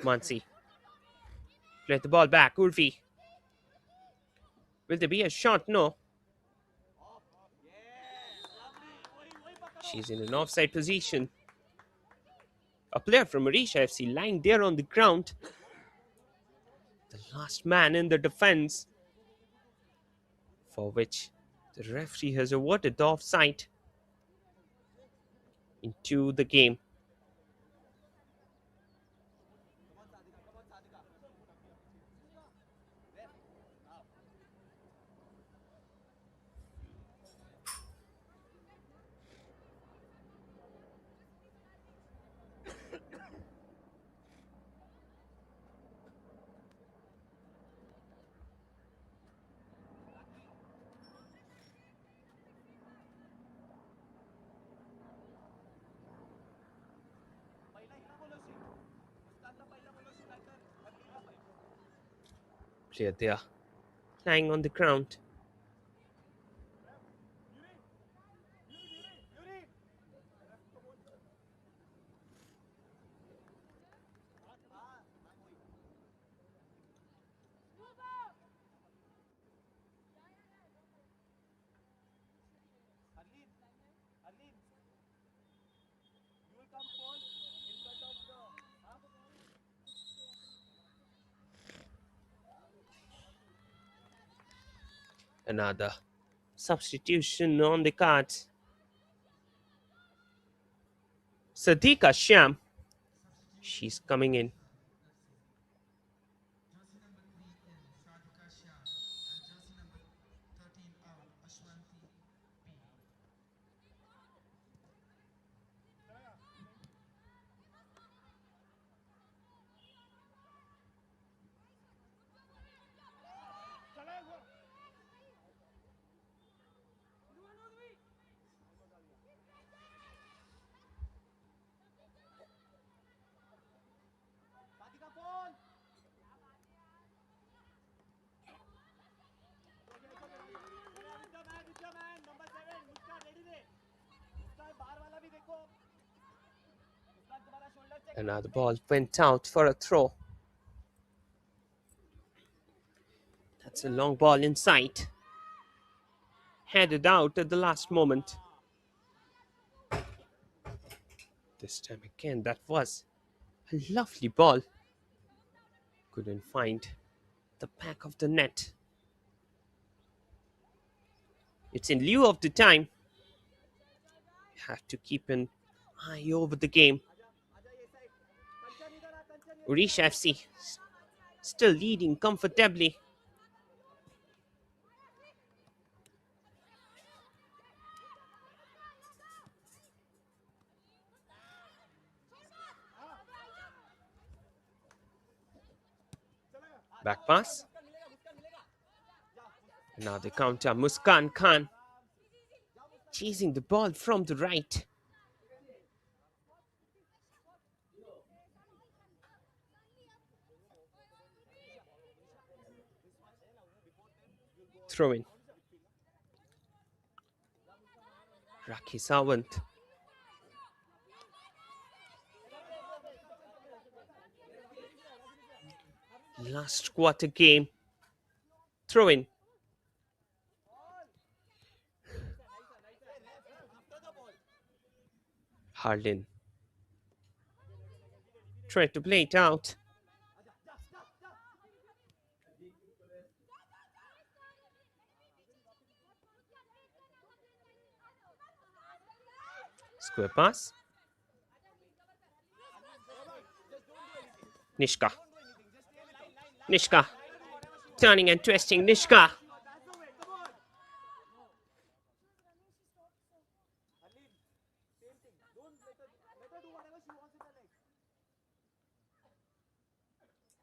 Mansi. Play the ball back. Urfi. Will there be a shot? No. She's in an offside position. A player from Odisha FC lying there on the ground. The last man in the defense, for which the referee has awarded the offside into the game. Player there, lying on the ground. Another substitution on the cards. Sadika Sham. She's coming in. Another ball went out for a throw. That's a long ball inside. Headed out at the last moment. This time again, that was a lovely ball. Couldn't find the back of the net. It's in lieu of the time. Have to keep an eye over the game. Odisha FC still leading comfortably. Back pass. Now the counter. Muskan Khan chasing the ball from the right. Throw in. Rakhi Sawant. Last quarter game. Throw in. Harlin. Try to play it out. Square pass. Nishka. Nishka. Turning and twisting. Nishka.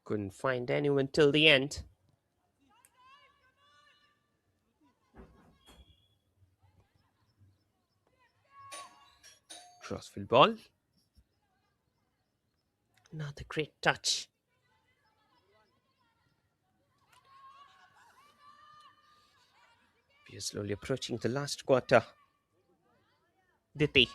Couldn't find anyone till the end. Crossfield ball. Another great touch. We are slowly approaching the last quarter. Diti.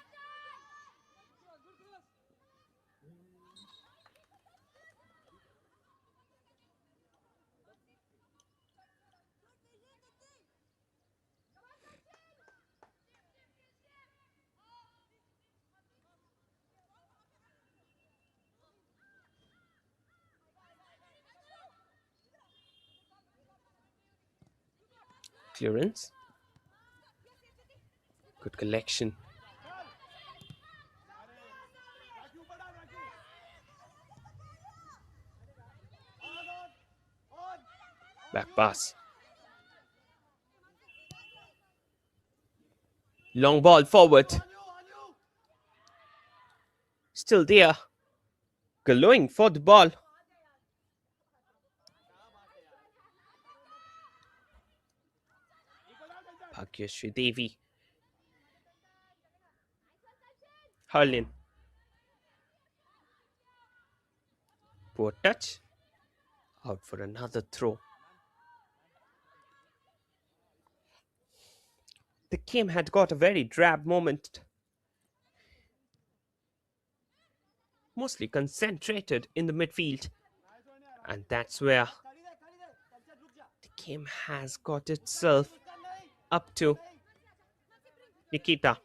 Clearance. Good collection. Back pass. Long ball forward. Still there. Going for the ball. Bhagyashree Devi. Harlin. Poor touch. Out for another throw. The game had got a very drab moment. Mostly concentrated in the midfield. And that's where the game has got itself up to. Nikita.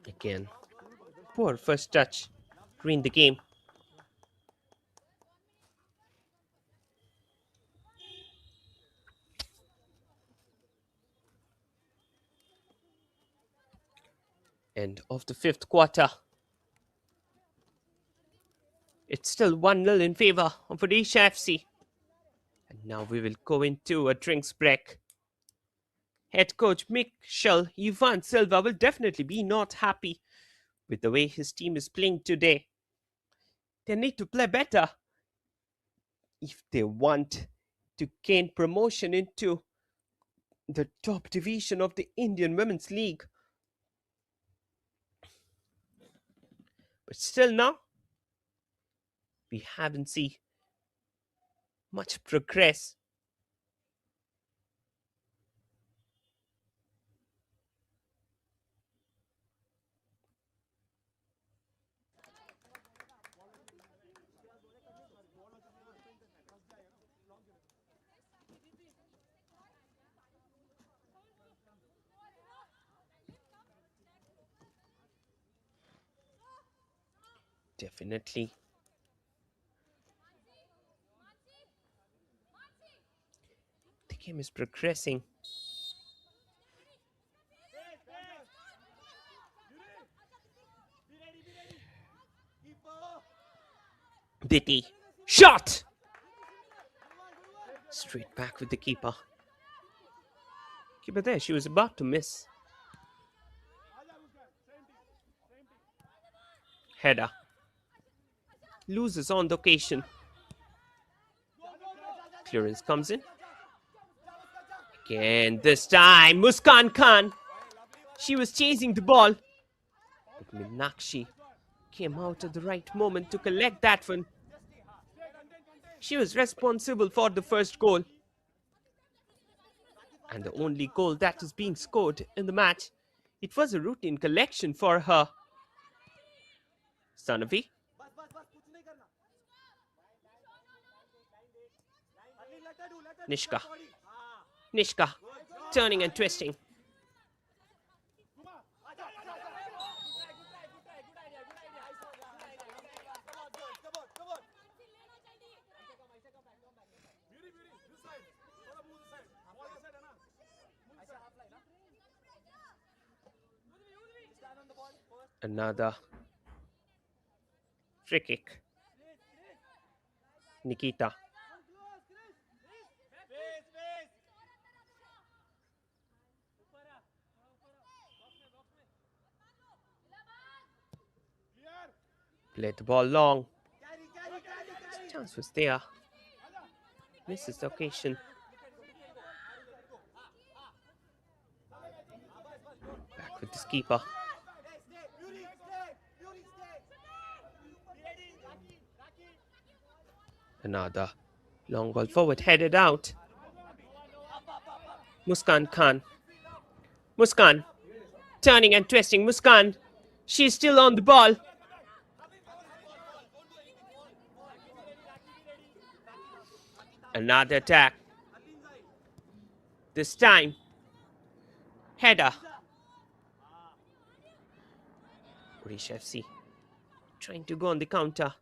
Again. Poor first touch. Ruined the game. End of the fifth quarter. It's still 1-0 in favor of Odisha FC. And now we will go into a drinks break. Head coach Michel Ivan Silva will definitely be not happy with the way his team is playing today. They need to play better if they want to gain promotion into the top division of the Indian Women's League. But still now, we haven't seen much progress. Definitely. The game is progressing. Diti. Shot! Straight back with the keeper. Keeper there, she was about to miss. Header. loses on the occasion. Clearance comes in. Again, this time, Muskan Khan. She was chasing the ball. But Meenakshi came out at the right moment to collect that one. She was responsible for the first goal. And the only goal that is being scored in the match. It was a routine collection for her. Sanavi. Nishka. Nishka. Turning and twisting. Another free kick. Nikita. Played the ball long. Chance was there. Misses the occasion. Back with the keeper. Another long ball forward, headed out. Muskan Khan. Muskan. Turning and twisting. Muskan. She's still on the ball. Another attack. This time. Header. Odisha FC trying to go on the counter.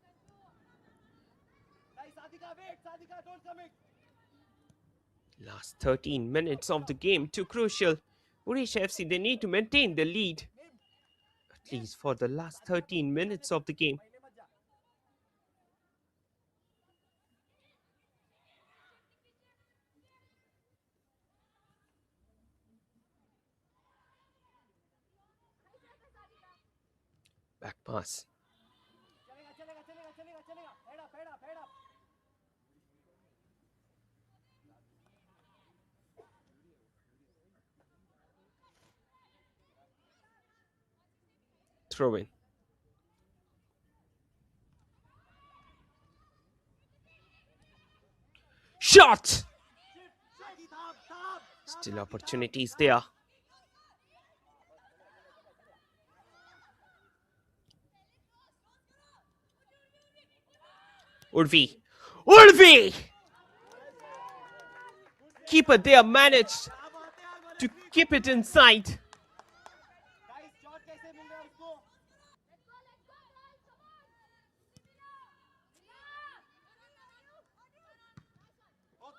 Last 13 minutes of the game, too crucial. Odisha FC, they need to maintain the lead. At least for the last 13 minutes of the game. Back pass. Throw in. Shot! Still opportunities there. Urvi. Urvi! Keeper there managed to keep it inside.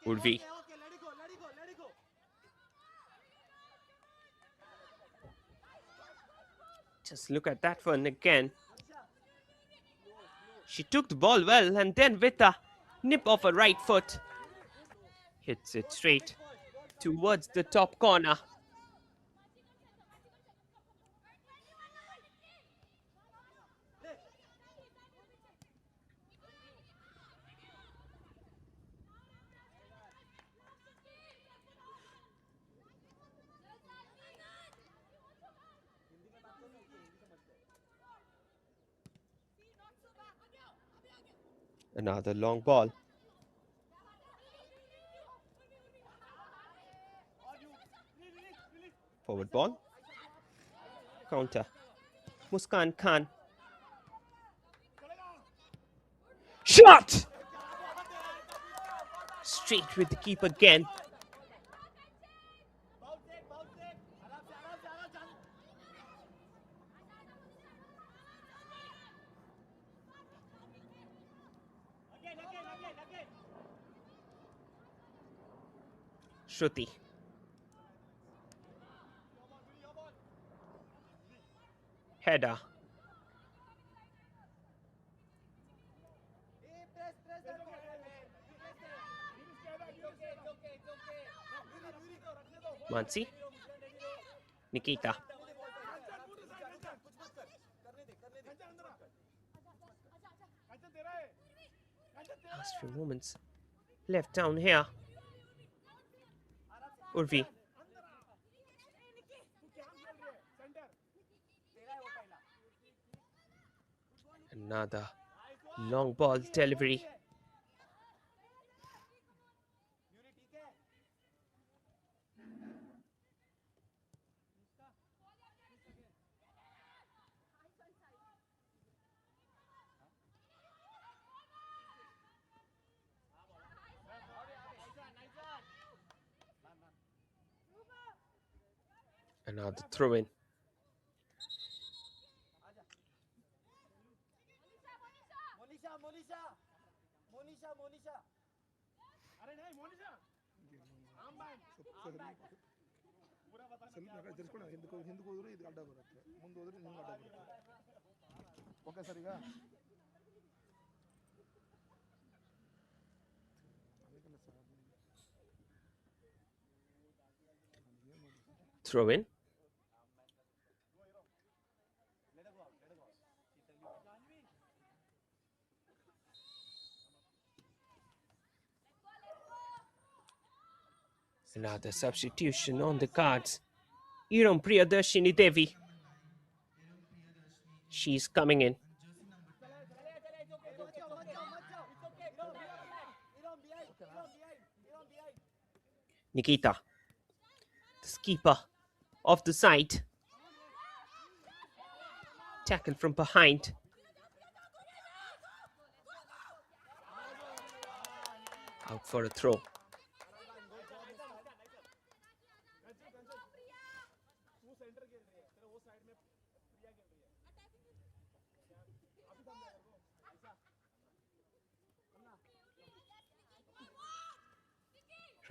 Urvi. Just look at that one again. She took the ball well and then with a nip of her right foot, hits it straight towards the top corner. Another long ball. Forward ball. Counter. Muskan Khan. Shot! Straight with the keeper again. Shruti. Header. Mansi. Nikita. Last few moments left down here. Urvi. Another long ball delivery. Another throw in. ಸ್ವಲ್ಪ ಆ ಕಡೆ ತಿರ್ಸ್ಕೊಂಡು ಹಿಂದಕ್ಕೆ ಹೋದ್ರೆ ಇದು ಅಡ್ಡ ಬರುತ್ತೆ, ಮುಂದೆ ಹೋದ್ರೆ ನಿಮ್ಗೆ ಅಡ್ಡ ಬರುತ್ತೆ. Okay sir. ಈಗ Throw in. Another substitution on the cards. Iram Priyadarshini Devi. She's coming in. Nikita, the skipper of the side. Tackle from behind. Out for a throw.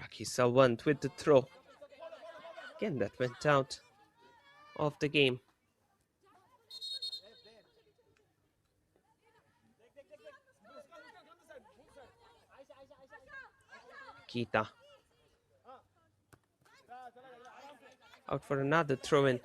Rakhi Sawant with the throw. Again, that went out of the game. Kita. Out for another throw in.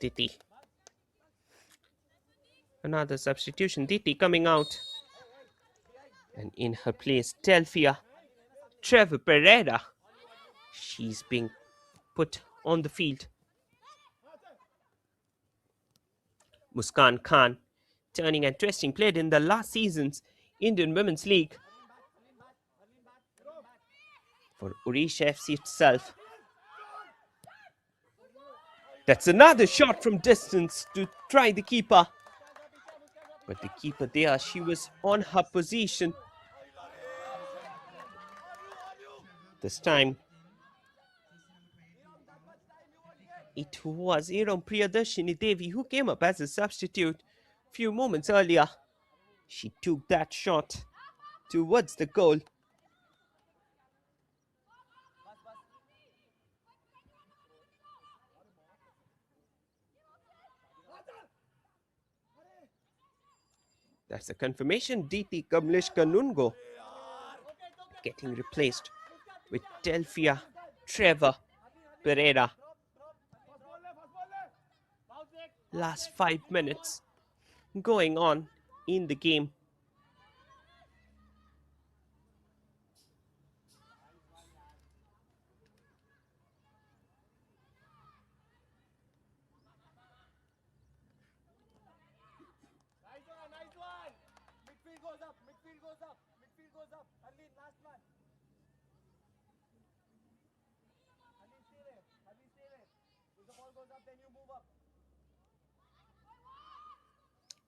Diti. Another substitution. Diti coming out. And in her place, Delphia Trevor Pereira. She's being put on the field. Muskan Khan, turning and twisting, played in the last season's Indian Women's League for Odisha FC itself. That's another shot from distance to try the keeper. But the keeper there, she was on her position. This time, it was Iram Priyadarshini Devi who came up as a substitute few moments earlier. She took that shot towards the goal. That's a confirmation. Diti Kamlesh Kanungo getting replaced with Delphia Trevor Pereira. Last 5 minutes going on in the game.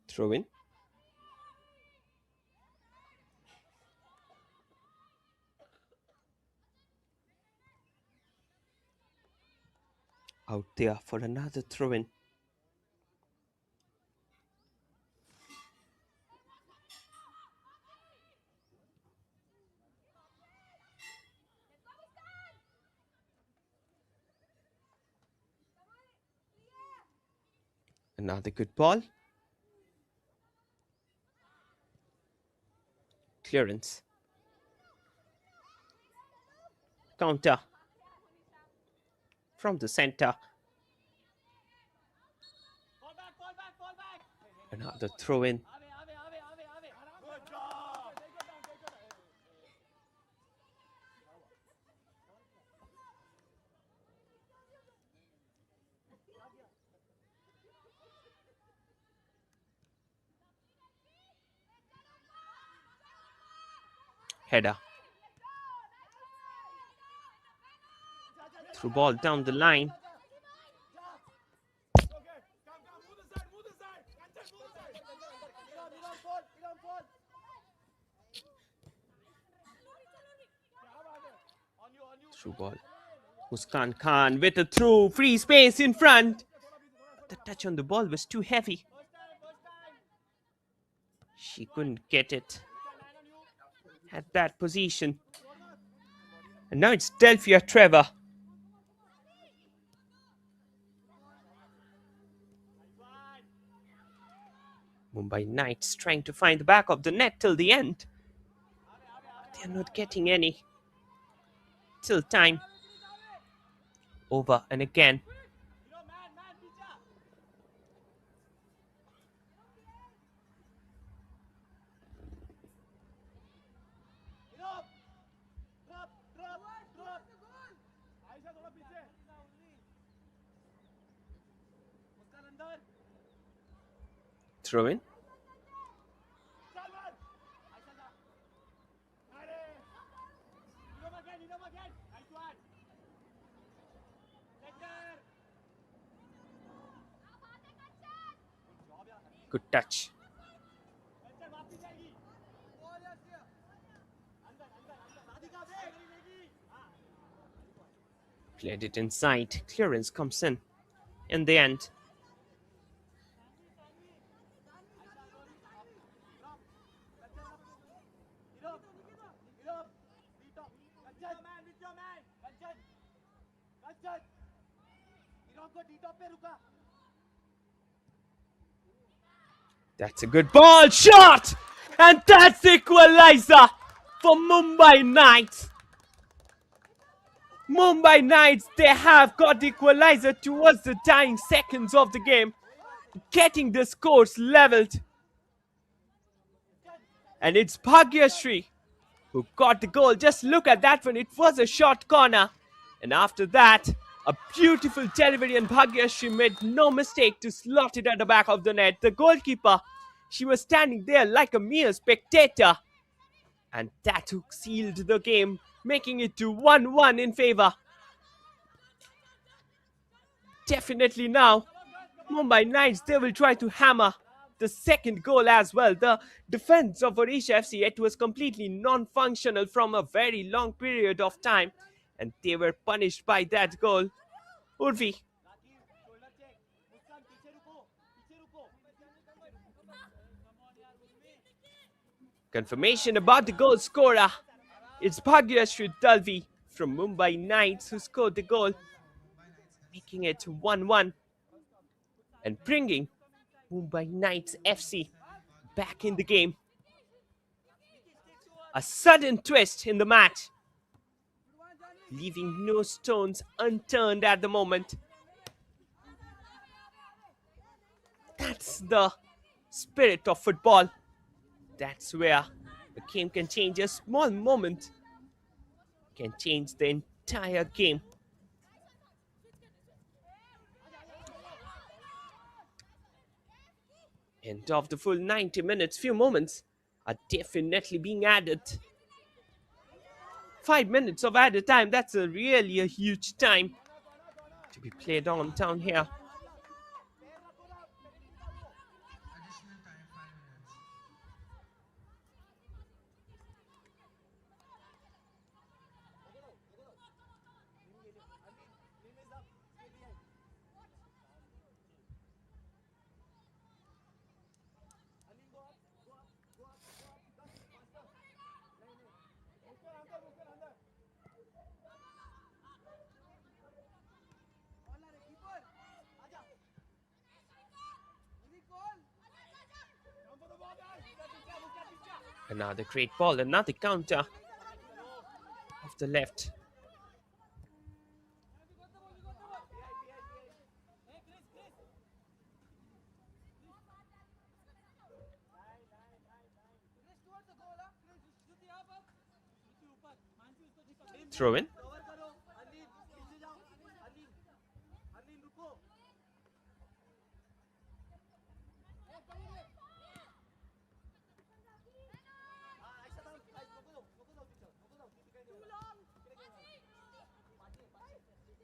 Throw in. Out there for another throw in. Another good ball. Clearance. Counter. from the center. Another throw in. Header. Through ball down the line. Through ball. Muskan Khan with a through. Free space in front. The touch on the ball was too heavy. She couldn't get it at that position. And now it's Delphia Trevor. Mumbai Knights trying to find the back of the net till the end. They're not getting any. Till time. Over and again. Throw in. Good touch. Played it inside. Clearance comes in the end. That's a good ball shot! And that's the equalizer for Mumbai Knights. Mumbai Knights, they have got the equalizer towards the dying seconds of the game, getting the scores leveled. And it's Bhagyashree who got the goal. Just look at that one. It was a short corner. And after that, a beautiful delivery, and Bhagyashree made no mistake to slot it at the back of the net. The goalkeeper, she was standing there like a mere spectator. And that hook sealed the game, making it to 1-1 in favor. Definitely now, Mumbai Knights, they will try to hammer the second goal as well. The defense of Odisha FC, it was completely non-functional from a very long period of time. And they were punished by that goal. Urvi. Confirmation about the goal scorer. It's Bhagyashree Dalvi from Mumbai Knights who scored the goal, making it 1-1 and bringing Mumbai Knights FC back in the game. A sudden twist in the match, leaving no stones unturned at the moment. That's the spirit of football. That's where the game can change. A small moment can change the entire game. End of the full 90 minutes. Few moments are definitely being added. 5 minutes of added time. That's really a huge time to be played on down here. Another great ball, another counter off the left. Throw in.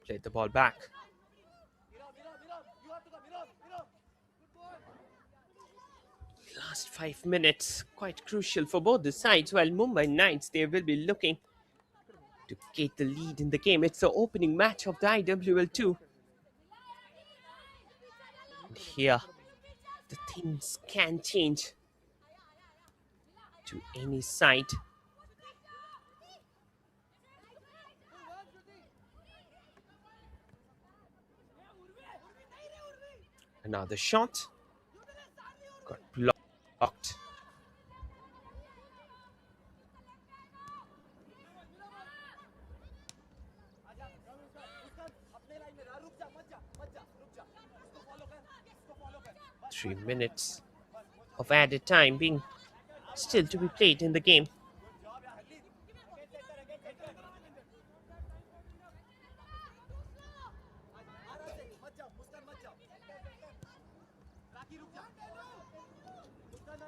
Played the ball back. Last 5 minutes, quite crucial for both the sides. While Mumbai Knights, they will be looking to get the lead in the game. It's the opening match of the IWL 2. And here, the things can change to any side. Another shot. Got blocked. Three minutes of added time being still to be played in the game.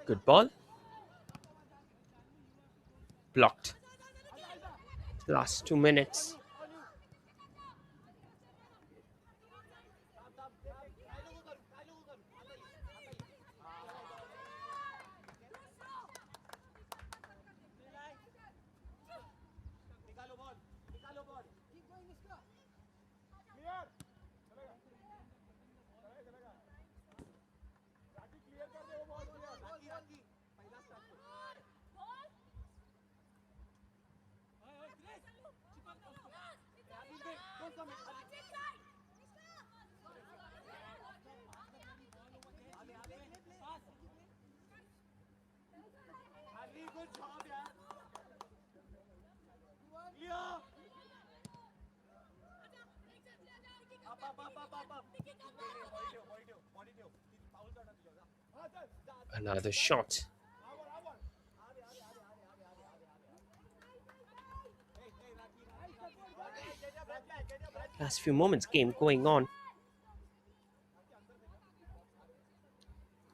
Good ball. Blocked. Last 2 minutes. Another shot. Last few moments game going on.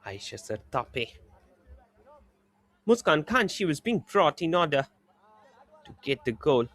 Aisha Sartape. Muskan Khan, she was being brought in order to get the goal.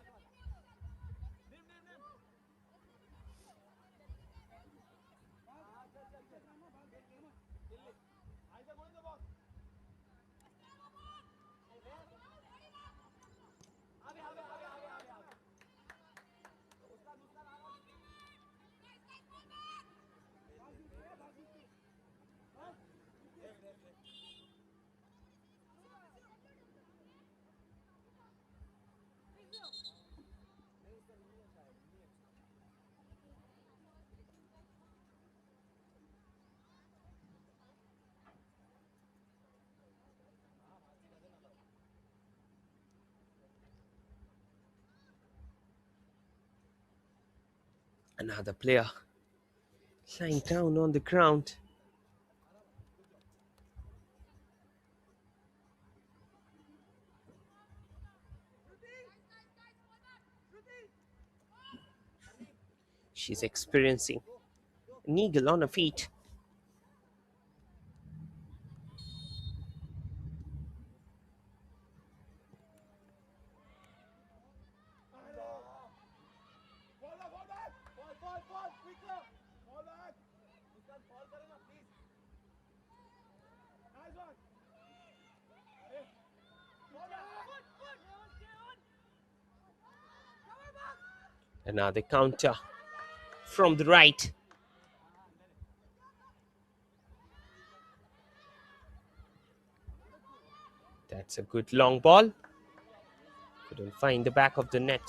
Another player lying down on the ground. She's experiencing an eagle on her feet. Another counter from the right. That's a good long ball. Couldn't find the back of the net.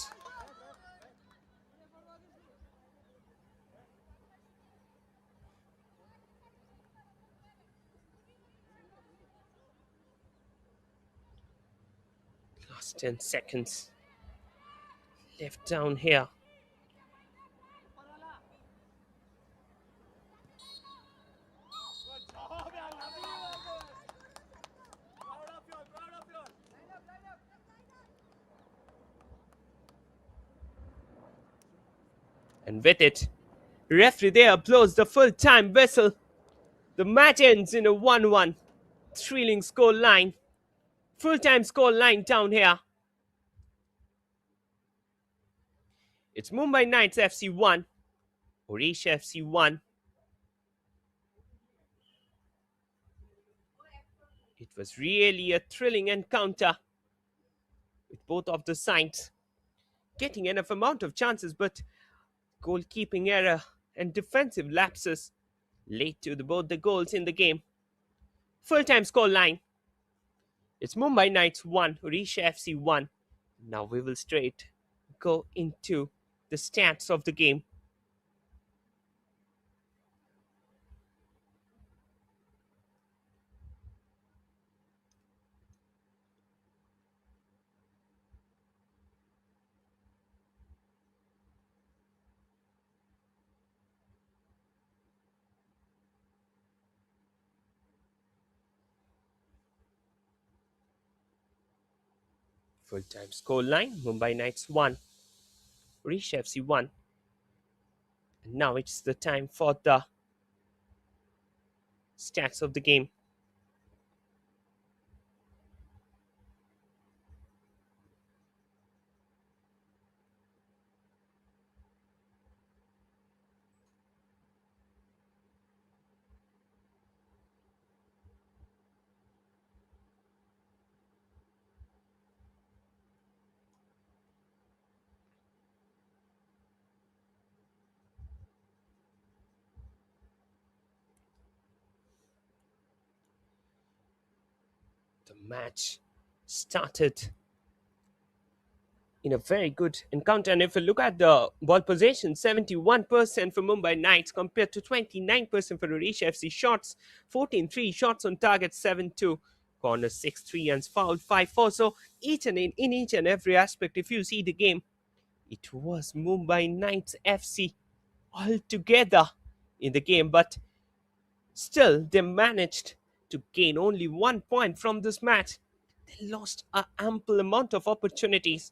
Last 10 seconds left down here. And with it, referee there blows the full-time whistle. The match ends in a 1-1. Thrilling score line. Full-time score line down here. It's Mumbai Knights FC 1, Odisha FC 1. It was really a thrilling encounter with both of the sides getting enough amount of chances, but goalkeeping error and defensive lapses led to both the goals in the game. Full-time score line. It's Mumbai Knights 1, Odisha FC 1. Now we will straight go into the stats of the game. Full-time score line, Mumbai Knights 1, Odisha FC 1. And now it's the time for the stats of the game. The match started in a very good encounter. And if you look at the ball possession, 71% for Mumbai Knights compared to 29% for Odisha FC. Shots, 14-3. Shots on target, 7-2. Corners, 6-3. And foul, 5-4. So each and in each and every aspect, if you see the game, it was Mumbai Knights FC altogether in the game. But still, they managed to gain only 1 point from this match. They lost an ample amount of opportunities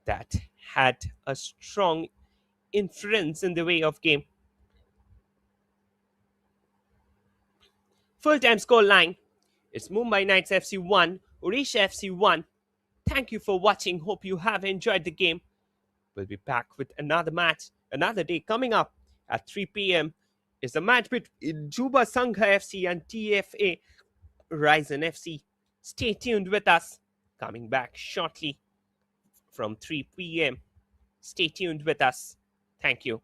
that had a strong influence in the way of game. Full-time score line. It's Mumbai Knights FC 1, Odisha FC 1. Thank you for watching. Hope you have enjoyed the game. We'll be back with another match, another day coming up at 3 p.m. is the match between Juba Sangha FC and TFA Ryzen FC. Stay tuned with us. Coming back shortly from 3 p.m. Stay tuned with us. Thank you.